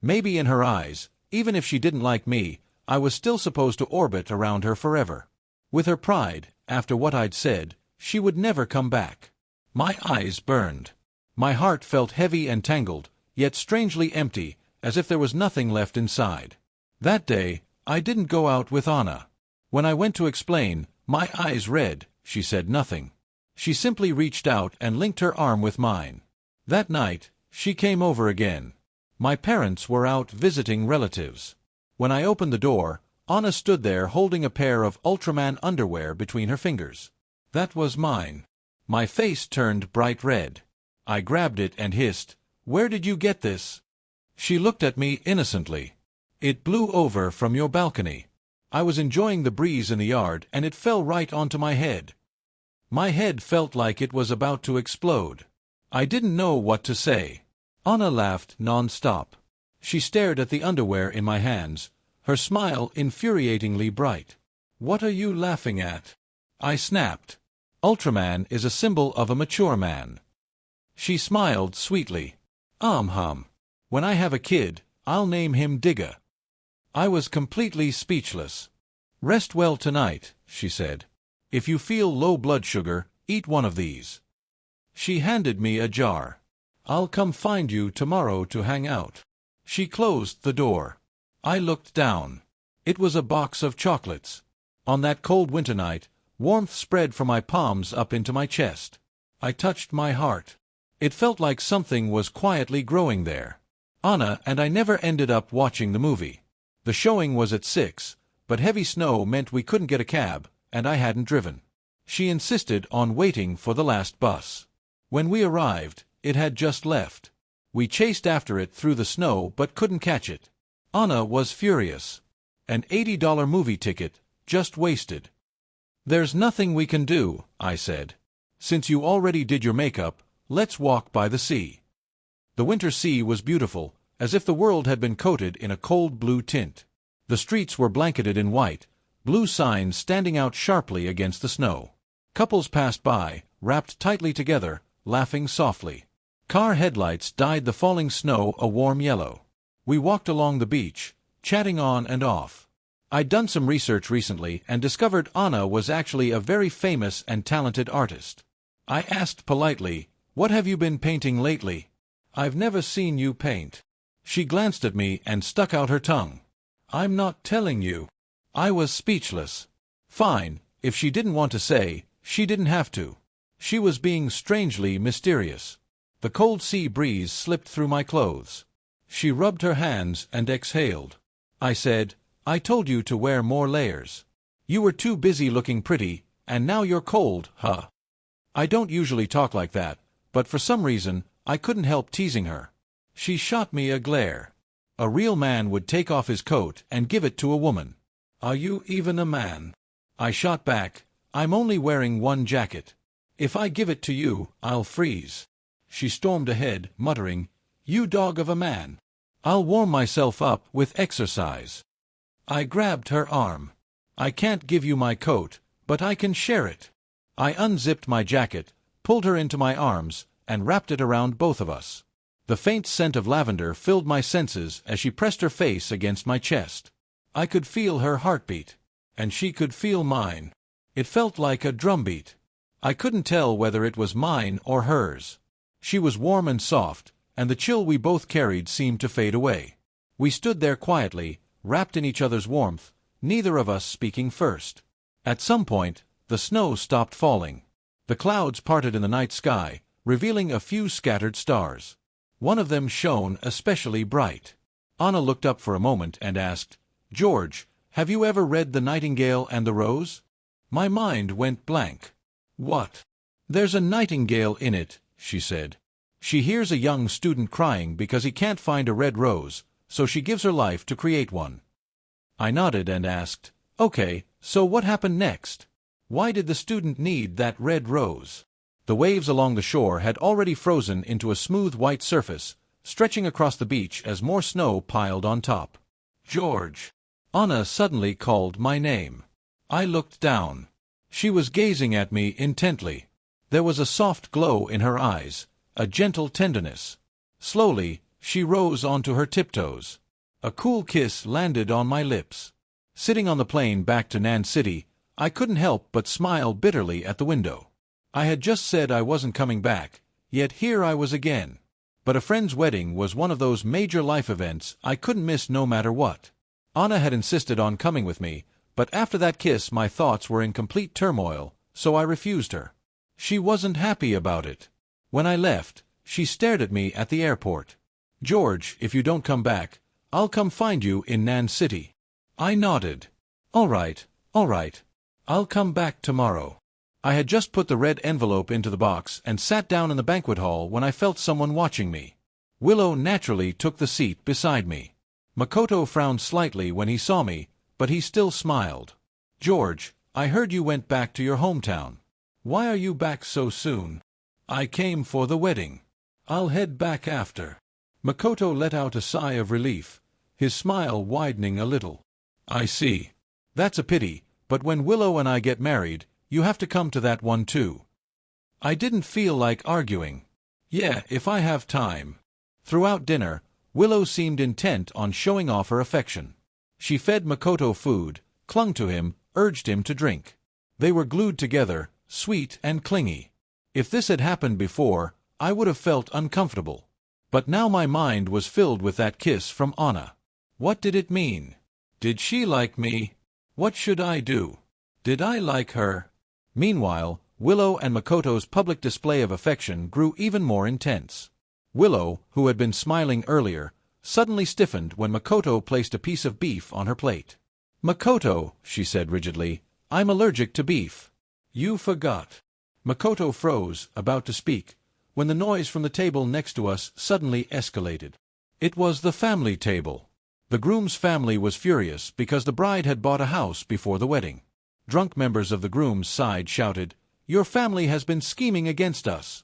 Maybe in her eyes, even if she didn't like me, I was still supposed to orbit around her forever. With her pride, after what I'd said, she would never come back. My eyes burned. My heart felt heavy and tangled, yet strangely empty, as if there was nothing left inside. That day, I didn't go out with Anna. When I went to explain, my eyes red, she said nothing. She simply reached out and linked her arm with mine. That night, she came over again. My parents were out visiting relatives. When I opened the door, Anna stood there holding a pair of Ultraman underwear between her fingers. That was mine. My face turned bright red. I grabbed it and hissed, Where did you get this? She looked at me innocently. It blew over from your balcony. I was enjoying the breeze in the yard and it fell right onto my head. My head felt like it was about to explode. I didn't know what to say. Anna laughed non-stop. She stared at the underwear in my hands, her smile infuriatingly bright. What are you laughing at? I snapped. Ultraman is a symbol of a mature man. She smiled sweetly. Hum. When I have a kid, I'll name him Digga. I was completely speechless. Rest well tonight, she said. If you feel low blood sugar, eat one of these. She handed me a jar. I'll come find you tomorrow to hang out. She closed the door. I looked down. It was a box of chocolates. On that cold winter night, warmth spread from my palms up into my chest. I touched my heart. It felt like something was quietly growing there. Anna and I never ended up watching the movie. The showing was at 6, but heavy snow meant we couldn't get a cab, and I hadn't driven. She insisted on waiting for the last bus. When we arrived, it had just left. We chased after it through the snow but couldn't catch it. Anna was furious. An $80 movie ticket, just wasted. There's nothing we can do, I said. Since you already did your makeup, let's walk by the sea. The winter sea was beautiful, as if the world had been coated in a cold blue tint. The streets were blanketed in white, blue signs standing out sharply against the snow. Couples passed by, wrapped tightly together, laughing softly. Car headlights dyed the falling snow a warm yellow. We walked along the beach, chatting on and off. I'd done some research recently and discovered Anna was actually a very famous and talented artist. I asked politely, "What have you been painting lately? I've never seen you paint." She glanced at me and stuck out her tongue. "I'm not telling you." I was speechless. Fine, if she didn't want to say, she didn't have to. She was being strangely mysterious. The cold sea breeze slipped through my clothes. She rubbed her hands and exhaled. I said, "I told you to wear more layers. You were too busy looking pretty, and now you're cold, huh?" I don't usually talk like that, but for some reason, I couldn't help teasing her. She shot me a glare. A real man would take off his coat and give it to a woman. "Are you even a man?" I shot back, "I'm only wearing one jacket. If I give it to you, I'll freeze." She stormed ahead, muttering, "You dog of a man. I'll warm myself up with exercise." I grabbed her arm. "I can't give you my coat, but I can share it." I unzipped my jacket, pulled her into my arms, and wrapped it around both of us. The faint scent of lavender filled my senses as she pressed her face against my chest. I could feel her heartbeat, and she could feel mine. It felt like a drumbeat. I couldn't tell whether it was mine or hers. She was warm and soft, and the chill we both carried seemed to fade away. We stood there quietly, wrapped in each other's warmth, neither of us speaking first. At some point, the snow stopped falling. The clouds parted in the night sky, revealing a few scattered stars. One of them shone especially bright. Anna looked up for a moment and asked, "George, have you ever read The Nightingale and the Rose?" My mind went blank. "What?" "There's a nightingale in it," she said. "She hears a young student crying because he can't find a red rose, so she gives her life to create one." I nodded and asked, "Okay, so what happened next? Why did the student need that red rose?" The waves along the shore had already frozen into a smooth white surface, stretching across the beach as more snow piled on top. "George!" Anna suddenly called my name. I looked down. She was gazing at me intently. There was a soft glow in her eyes, a gentle tenderness. Slowly, she rose onto her tiptoes. A cool kiss landed on my lips. Sitting on the plane back to Nan City, I couldn't help but smile bitterly at the window. I had just said I wasn't coming back, yet here I was again. But a friend's wedding was one of those major life events I couldn't miss no matter what. Anna had insisted on coming with me, but after that kiss my thoughts were in complete turmoil, so I refused her. She wasn't happy about it. When I left, she stared at me at the airport. "George, if you don't come back, I'll come find you in Nan City." I nodded. All right. I'll come back tomorrow." I had just put the red envelope into the box and sat down in the banquet hall when I felt someone watching me. Willow naturally took the seat beside me. Makoto frowned slightly when he saw me, but he still smiled. "George, I heard you went back to your hometown. Why are you back so soon?" "I came for the wedding. I'll head back after." Makoto let out a sigh of relief, his smile widening a little. "I see. That's a pity, but when Willow and I get married, you have to come to that one too." I didn't feel like arguing. "Yeah, if I have time." Throughout dinner, Willow seemed intent on showing off her affection. She fed Makoto food, clung to him, urged him to drink. They were glued together, sweet and clingy. If this had happened before, I would have felt uncomfortable. But now my mind was filled with that kiss from Anna. What did it mean? Did she like me? What should I do? Did I like her? Meanwhile, Willow and Makoto's public display of affection grew even more intense. Willow, who had been smiling earlier, suddenly stiffened when Makoto placed a piece of beef on her plate. "Makoto," she said rigidly, "I'm allergic to beef." "You forgot." Makoto froze, about to speak, when the noise from the table next to us suddenly escalated. It was the family table. The groom's family was furious because the bride had bought a house before the wedding. Drunk members of the groom's side shouted, "Your family has been scheming against us."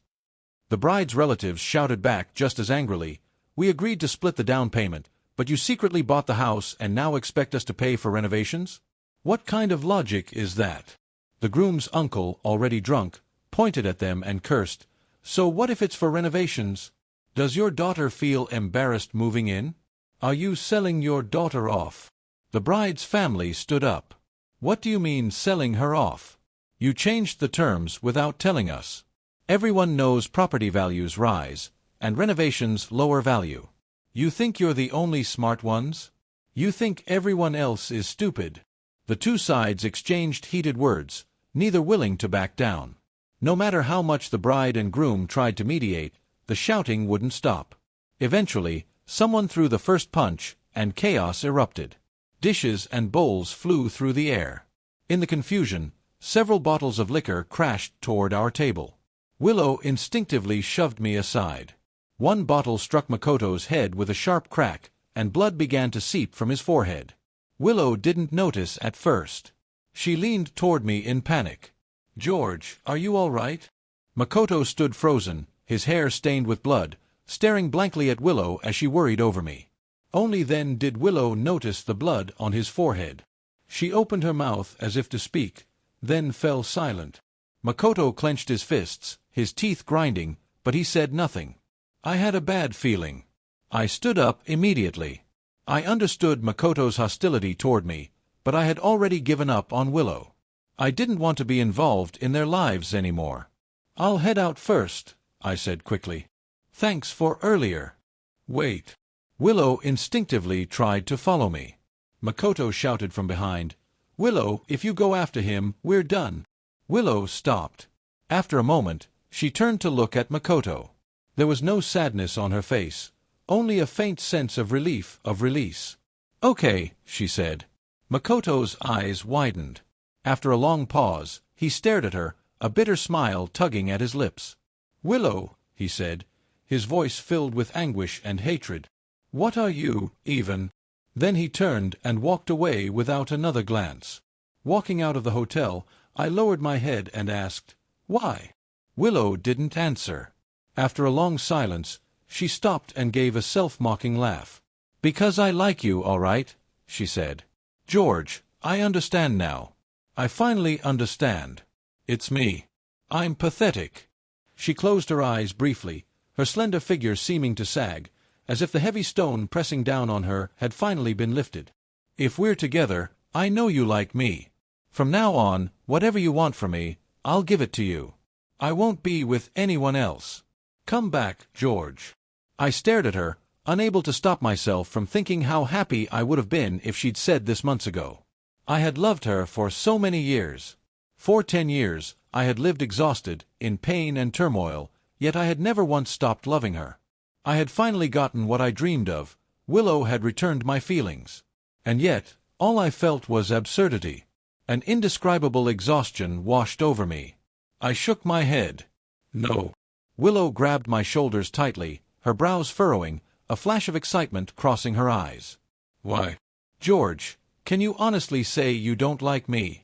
The bride's relatives shouted back just as angrily, "We agreed to split the down payment, but you secretly bought the house and now expect us to pay for renovations? What kind of logic is that?" The groom's uncle, already drunk, pointed at them and cursed, "So what if it's for renovations? Does your daughter feel embarrassed moving in? Are you selling your daughter off?" The bride's family stood up. "What do you mean selling her off? You changed the terms without telling us. Everyone knows property values rise, and renovations lower value. You think you're the only smart ones? You think everyone else is stupid?" The two sides exchanged heated words, neither willing to back down. No matter how much the bride and groom tried to mediate, the shouting wouldn't stop. Eventually, someone threw the first punch, and chaos erupted. Dishes and bowls flew through the air. In the confusion, several bottles of liquor crashed toward our table. Willow instinctively shoved me aside. One bottle struck Makoto's head with a sharp crack, and blood began to seep from his forehead. Willow didn't notice at first. She leaned toward me in panic. "George, are you all right?" Makoto stood frozen, his hair stained with blood, staring blankly at Willow as she worried over me. Only then did Willow notice the blood on his forehead. She opened her mouth as if to speak, then fell silent. Makoto clenched his fists, his teeth grinding, but he said nothing. I had a bad feeling. I stood up immediately. I understood Makoto's hostility toward me, but I had already given up on Willow. I didn't want to be involved in their lives anymore. "I'll head out first," I said quickly. "Thanks for earlier." "Wait." Willow instinctively tried to follow me. Makoto shouted from behind, "Willow, if you go after him, we're done." Willow stopped. After a moment, she turned to look at Makoto. There was no sadness on her face, only a faint sense of relief, of release. "Okay," she said. Makoto's eyes widened. After a long pause, he stared at her, a bitter smile tugging at his lips. "Willow," he said, his voice filled with anguish and hatred. "What are you, even?" Then he turned and walked away without another glance. Walking out of the hotel, I lowered my head and asked, "Why?" Willow didn't answer. After a long silence, she stopped and gave a self-mocking laugh. "Because I like you, all right," she said. "George, I understand now. I finally understand. It's me. I'm pathetic." She closed her eyes briefly, her slender figure seeming to sag, as if the heavy stone pressing down on her had finally been lifted. "If we're together, I know you like me. From now on, whatever you want from me, I'll give it to you. I won't be with anyone else. Come back, George." I stared at her, unable to stop myself from thinking how happy I would have been if she'd said this months ago. I had loved her for so many years. For 10 years, I had lived exhausted, in pain and turmoil, yet I had never once stopped loving her. I had finally gotten what I dreamed of. Willow had returned my feelings. And yet, all I felt was absurdity. An indescribable exhaustion washed over me. I shook my head. "No." Willow grabbed my shoulders tightly, her brows furrowing, a flash of excitement crossing her eyes. "Why?" "George, can you honestly say you don't like me?"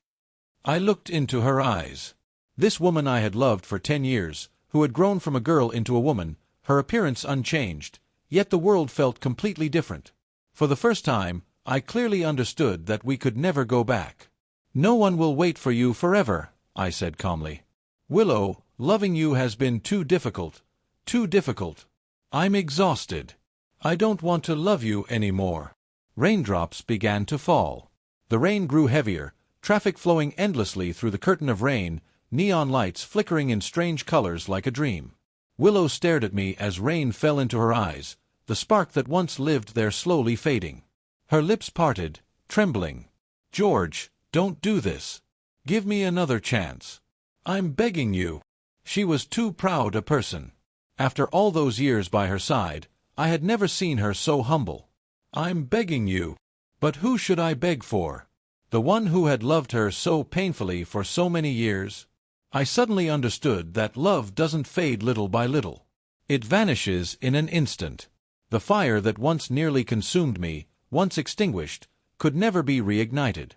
I looked into her eyes. This woman I had loved for 10 years, who had grown from a girl into a woman, her appearance unchanged, yet the world felt completely different. For the first time, I clearly understood that we could never go back. "No one will wait for you forever," I said calmly. "Willow, loving you has been too difficult. Too difficult. I'm exhausted. I don't want to love you anymore." Raindrops began to fall. The rain grew heavier, traffic flowing endlessly through the curtain of rain, neon lights flickering in strange colors like a dream. Willow stared at me as rain fell into her eyes, the spark that once lived there slowly fading. Her lips parted, trembling. "George, don't do this. Give me another chance. I'm begging you." She was too proud a person. After all those years by her side, I had never seen her so humble. "I'm begging you. But who should I beg for? The one who had loved her so painfully for so many years?" I suddenly understood that love doesn't fade little by little. It vanishes in an instant. The fire that once nearly consumed me, once extinguished, could never be reignited.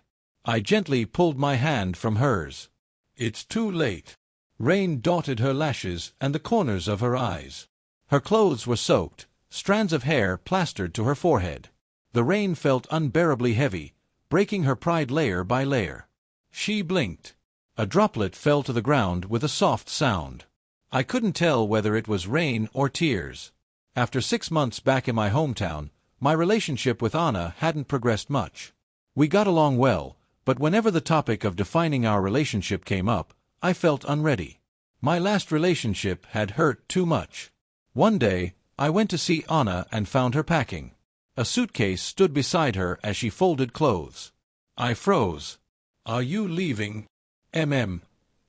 I gently pulled my hand from hers. "It's too late." Rain dotted her lashes and the corners of her eyes. Her clothes were soaked, strands of hair plastered to her forehead. The rain felt unbearably heavy, breaking her pride layer by layer. She blinked. A droplet fell to the ground with a soft sound. I couldn't tell whether it was rain or tears. After 6 months back in my hometown, my relationship with Anna hadn't progressed much. We got along well, but whenever the topic of defining our relationship came up, I felt unready. My last relationship had hurt too much. One day, I went to see Anna and found her packing. A suitcase stood beside her as she folded clothes. I froze. "Are you leaving?"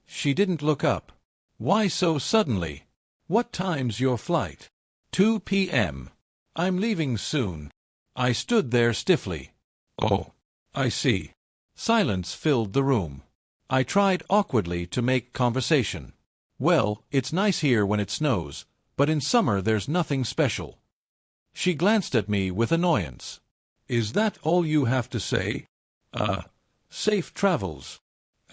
She didn't look up. "Why so suddenly? What time's your flight?" 2 p.m. "I'm leaving soon." I stood there stiffly. "Oh, I see." Silence filled the room. I tried awkwardly to make conversation. "Well, it's nice here when it snows, but in summer there's nothing special." She glanced at me with annoyance. "Is that all you have to say? Safe travels.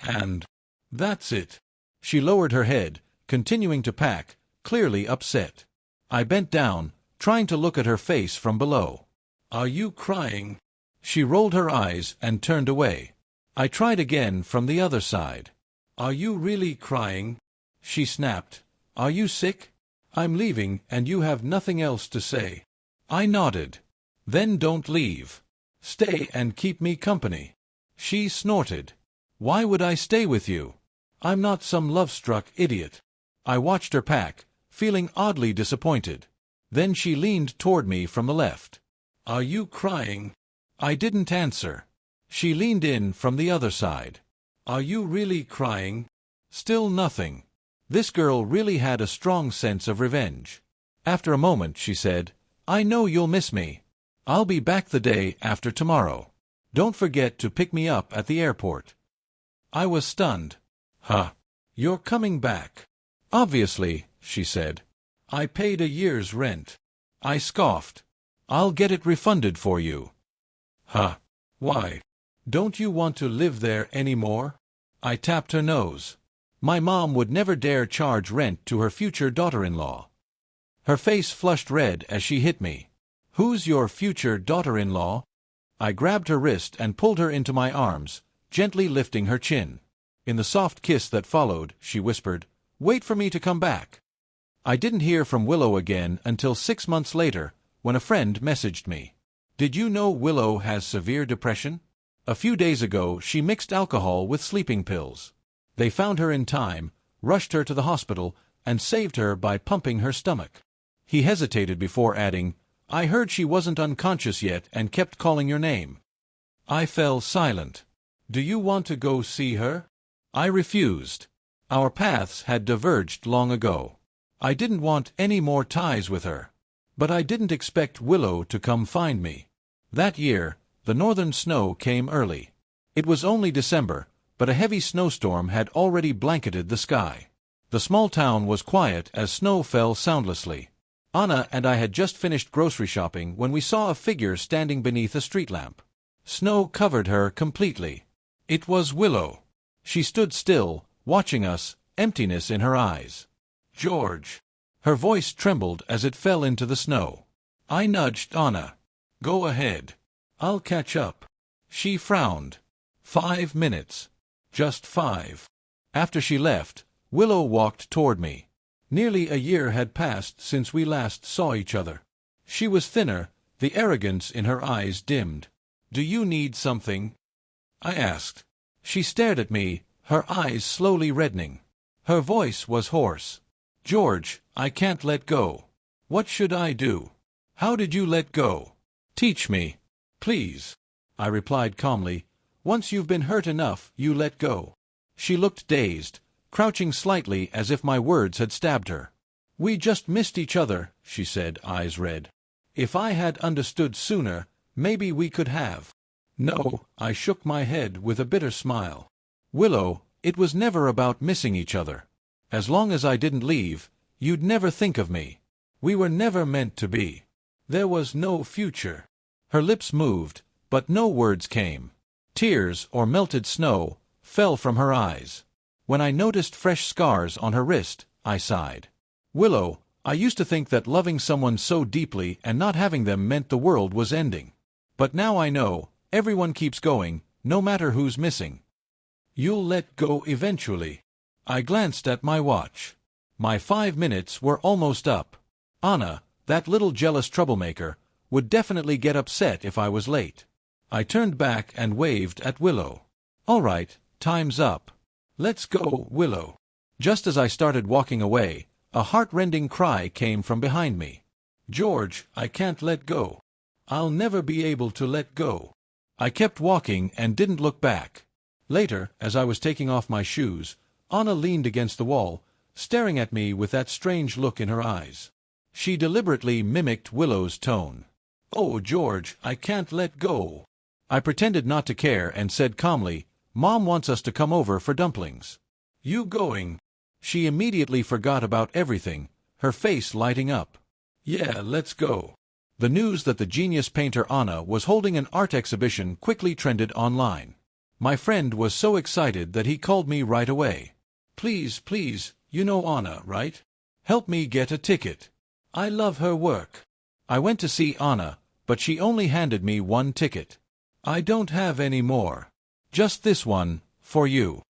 And that's it." She lowered her head, continuing to pack, clearly upset. I bent down, trying to look at her face from below. "Are you crying?" She rolled her eyes and turned away. I tried again from the other side. "Are you really crying?" She snapped. "Are you sick? I'm leaving and you have nothing else to say." I nodded. "Then don't leave. Stay and keep me company." She snorted. "Why would I stay with you? I'm not some love-struck idiot." I watched her pack, feeling oddly disappointed. Then she leaned toward me from the left. "Are you crying?" I didn't answer. She leaned in from the other side. "Are you really crying?" Still nothing. This girl really had a strong sense of revenge. After a moment she said, "I know you'll miss me. I'll be back the day after tomorrow. Don't forget to pick me up at the airport." I was stunned. "Huh. You're coming back?" "Obviously," she said. "I paid a year's rent." I scoffed. "I'll get it refunded for you." "Huh. Why? Don't you want to live there anymore?" I tapped her nose. My mom would never dare charge rent to her future daughter-in-law. Her face flushed red as she hit me. "Who's your future daughter-in-law?" I grabbed her wrist and pulled her into my arms, gently lifting her chin. In the soft kiss that followed, she whispered, "Wait for me to come back." I didn't hear from Willow again until 6 months later, when a friend messaged me. "Did you know Willow has severe depression? A few days ago she mixed alcohol with sleeping pills. They found her in time, rushed her to the hospital, and saved her by pumping her stomach." He hesitated before adding, "I heard she wasn't unconscious yet and kept calling your name." I fell silent. "Do you want to go see her?" I refused. Our paths had diverged long ago. I didn't want any more ties with her. But I didn't expect Willow to come find me. That year, the northern snow came early. It was only December, but a heavy snowstorm had already blanketed the sky. The small town was quiet as snow fell soundlessly. Anna and I had just finished grocery shopping when we saw a figure standing beneath a street lamp. Snow covered her completely. It was Willow. She stood still, watching us, emptiness in her eyes. "George." Her voice trembled as it fell into the snow. I nudged Anna. "Go ahead. I'll catch up." She frowned. 5 minutes. Just 5. After she left, Willow walked toward me. Nearly a year had passed since we last saw each other. She was thinner, the arrogance in her eyes dimmed. "Do you need something?" I asked. She stared at me, her eyes slowly reddening. Her voice was hoarse. "George, I can't let go. What should I do?" "How did you let go? Teach me, please," I replied calmly. "Once you've been hurt enough, you let go." She looked dazed, crouching slightly as if my words had stabbed her. "We just missed each other," she said, eyes red. "If I had understood sooner, maybe we could have." "No," I shook my head with a bitter smile. "Willow, it was never about missing each other. As long as I didn't leave, you'd never think of me. We were never meant to be. There was no future." Her lips moved, but no words came. Tears, or melted snow, fell from her eyes. When I noticed fresh scars on her wrist, I sighed. "Willow, I used to think that loving someone so deeply and not having them meant the world was ending. But now I know, everyone keeps going, no matter who's missing." "You'll let go eventually." I glanced at my watch. My 5 minutes were almost up. Anna, that little jealous troublemaker, would definitely get upset if I was late. I turned back and waved at Willow. "All right, time's up. Let's go, Willow." Just as I started walking away, a heart-rending cry came from behind me. "George, I can't let go. I'll never be able to let go." I kept walking and didn't look back. Later, as I was taking off my shoes, Anna leaned against the wall, staring at me with that strange look in her eyes. She deliberately mimicked Willow's tone. "Oh, George, I can't let go." I pretended not to care and said calmly, "Mom wants us to come over for dumplings." "You going?" She immediately forgot about everything, her face lighting up. "Yeah, let's go." The news that the genius painter Anna was holding an art exhibition quickly trended online. My friend was so excited that he called me right away. "Please, please, you know Anna, right? Help me get a ticket. I love her work." I went to see Anna, but she only handed me one ticket. "I don't have any more. Just this one, for you."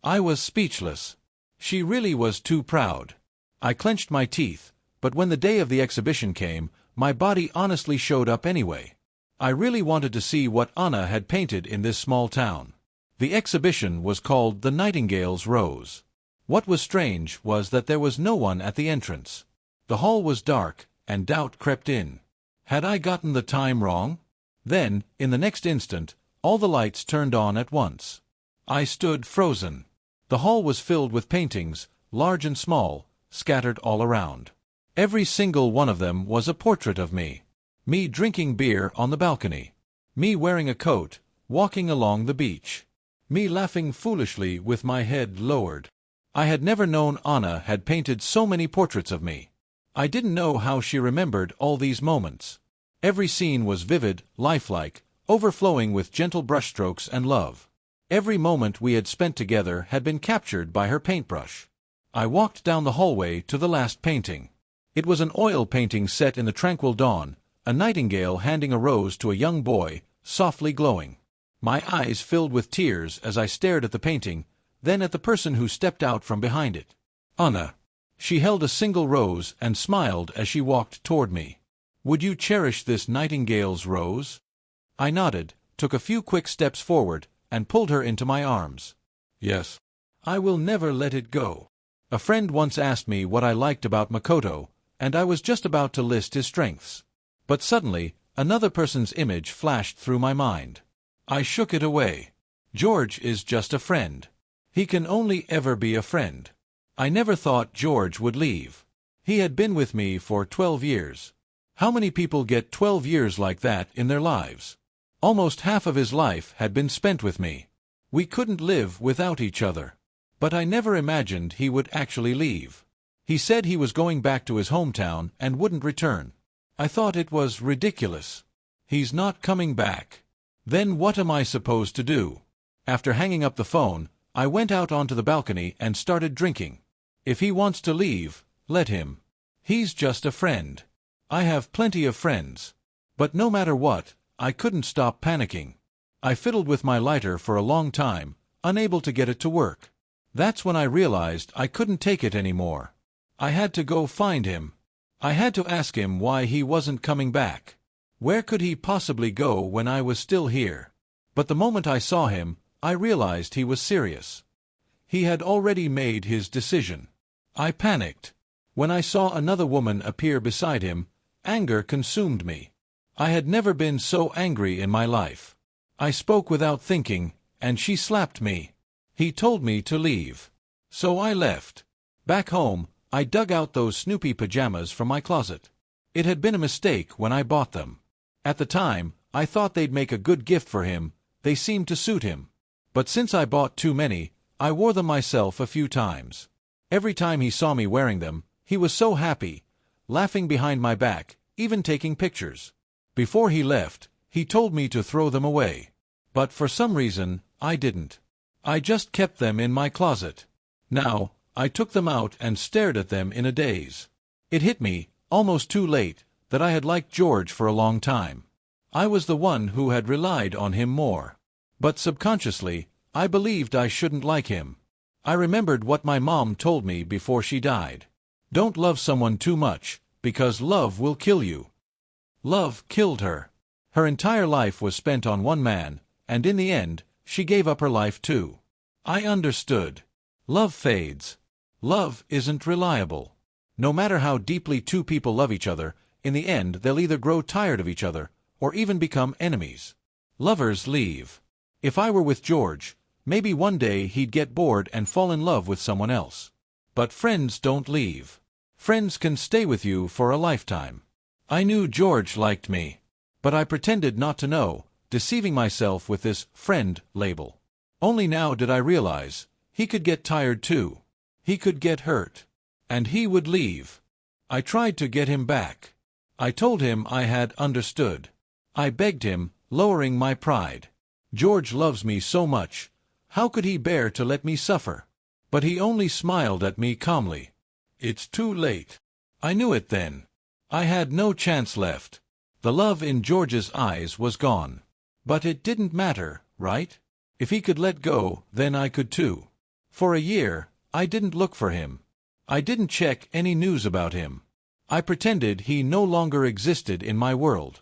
I was speechless. She really was too proud. I clenched my teeth, but when the day of the exhibition came, my body honestly showed up anyway. I really wanted to see what Anna had painted in this small town. The exhibition was called The Nightingale's Rose. What was strange was that there was no one at the entrance. The hall was dark, and doubt crept in. Had I gotten the time wrong? Then, in the next instant, all the lights turned on at once. I stood frozen. The hall was filled with paintings, large and small, scattered all around. Every single one of them was a portrait of me. Me drinking beer on the balcony. Me wearing a coat, walking along the beach. Me laughing foolishly with my head lowered. I had never known Anna had painted so many portraits of me. I didn't know how she remembered all these moments. Every scene was vivid, lifelike, overflowing with gentle brushstrokes and love. Every moment we had spent together had been captured by her paintbrush. I walked down the hallway to the last painting. It was an oil painting set in the tranquil dawn, a nightingale handing a rose to a young boy, softly glowing. My eyes filled with tears as I stared at the painting, then at the person who stepped out from behind it. Anna. She held a single rose and smiled as she walked toward me. "Would you cherish this nightingale's rose?" I nodded, took a few quick steps forward, and pulled her into my arms. "Yes. I will never let it go." A friend once asked me what I liked about Makoto, and I was just about to list his strengths. But suddenly, another person's image flashed through my mind. I shook it away. George is just a friend. He can only ever be a friend. I never thought George would leave. He had been with me for 12 years. How many people get 12 years like that in their lives? Almost half of his life had been spent with me. We couldn't live without each other. But I never imagined he would actually leave. He said he was going back to his hometown and wouldn't return. I thought it was ridiculous. He's not coming back. Then what am I supposed to do? After hanging up the phone, I went out onto the balcony and started drinking. If he wants to leave, let him. He's just a friend. I have plenty of friends. But no matter what, I couldn't stop panicking. I fiddled with my lighter for a long time, unable to get it to work. That's when I realized I couldn't take it anymore. I had to go find him. I had to ask him why he wasn't coming back. Where could he possibly go when I was still here? But the moment I saw him, I realized he was serious. He had already made his decision. I panicked. When I saw another woman appear beside him, anger consumed me. I had never been so angry in my life. I spoke without thinking, and she slapped me. He told me to leave. So I left. Back home, I dug out those Snoopy pajamas from my closet. It had been a mistake when I bought them. At the time, I thought they'd make a good gift for him. They seemed to suit him. But since I bought too many, I wore them myself a few times. Every time he saw me wearing them, he was so happy, laughing behind my back, even taking pictures. Before he left, he told me to throw them away. But for some reason, I didn't. I just kept them in my closet. Now, I took them out and stared at them in a daze. It hit me, almost too late, that I had liked George for a long time. I was the one who had relied on him more. But subconsciously, I believed I shouldn't like him. I remembered what my mom told me before she died. Don't love someone too much, because love will kill you. Love killed her. Her entire life was spent on one man, and in the end, she gave up her life too. I understood. Love fades. Love isn't reliable. No matter how deeply two people love each other, in the end they'll either grow tired of each other, or even become enemies. Lovers leave. If I were with George, maybe one day he'd get bored and fall in love with someone else. But friends don't leave. Friends can stay with you for a lifetime. I knew George liked me. But I pretended not to know, deceiving myself with this friend label. Only now did I realize, he could get tired too. He could get hurt. And he would leave. I tried to get him back. I told him I had understood. I begged him, lowering my pride. George loves me so much. How could he bear to let me suffer? But he only smiled at me calmly. It's too late. I knew it then. I had no chance left. The love in George's eyes was gone. But it didn't matter, right? If he could let go, then I could too. For a year, I didn't look for him. I didn't check any news about him. I pretended he no longer existed in my world.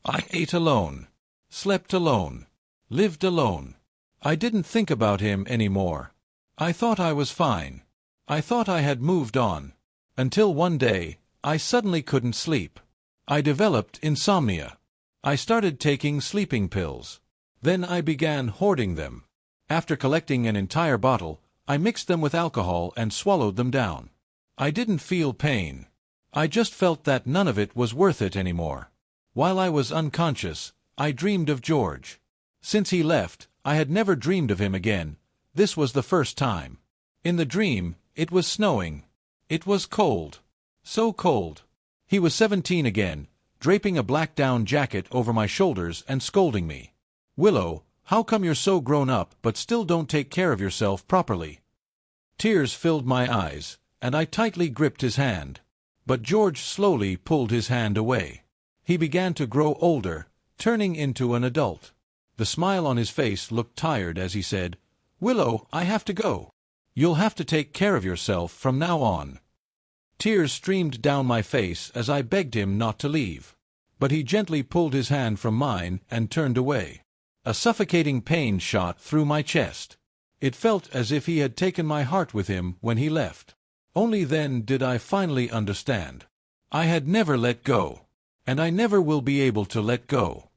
I ate alone, slept alone, lived alone. I didn't think about him anymore. I thought I was fine. I thought I had moved on. Until one day, I suddenly couldn't sleep. I developed insomnia. I started taking sleeping pills. Then I began hoarding them. After collecting an entire bottle, I mixed them with alcohol and swallowed them down. I didn't feel pain. I just felt that none of it was worth it anymore. While I was unconscious, I dreamed of George. Since he left, I had never dreamed of him again. This was the first time. In the dream, it was snowing. It was cold. So cold. He was 17 again, draping a black down jacket over my shoulders and scolding me. "Willow, how come you're so grown up but still don't take care of yourself properly?" Tears filled my eyes, and I tightly gripped his hand. But George slowly pulled his hand away. He began to grow older, turning into an adult. The smile on his face looked tired as he said, "Willow, I have to go. You'll have to take care of yourself from now on." Tears streamed down my face as I begged him not to leave. But he gently pulled his hand from mine and turned away. A suffocating pain shot through my chest. It felt as if he had taken my heart with him when he left. Only then did I finally understand. I had never let go. And I never will be able to let go.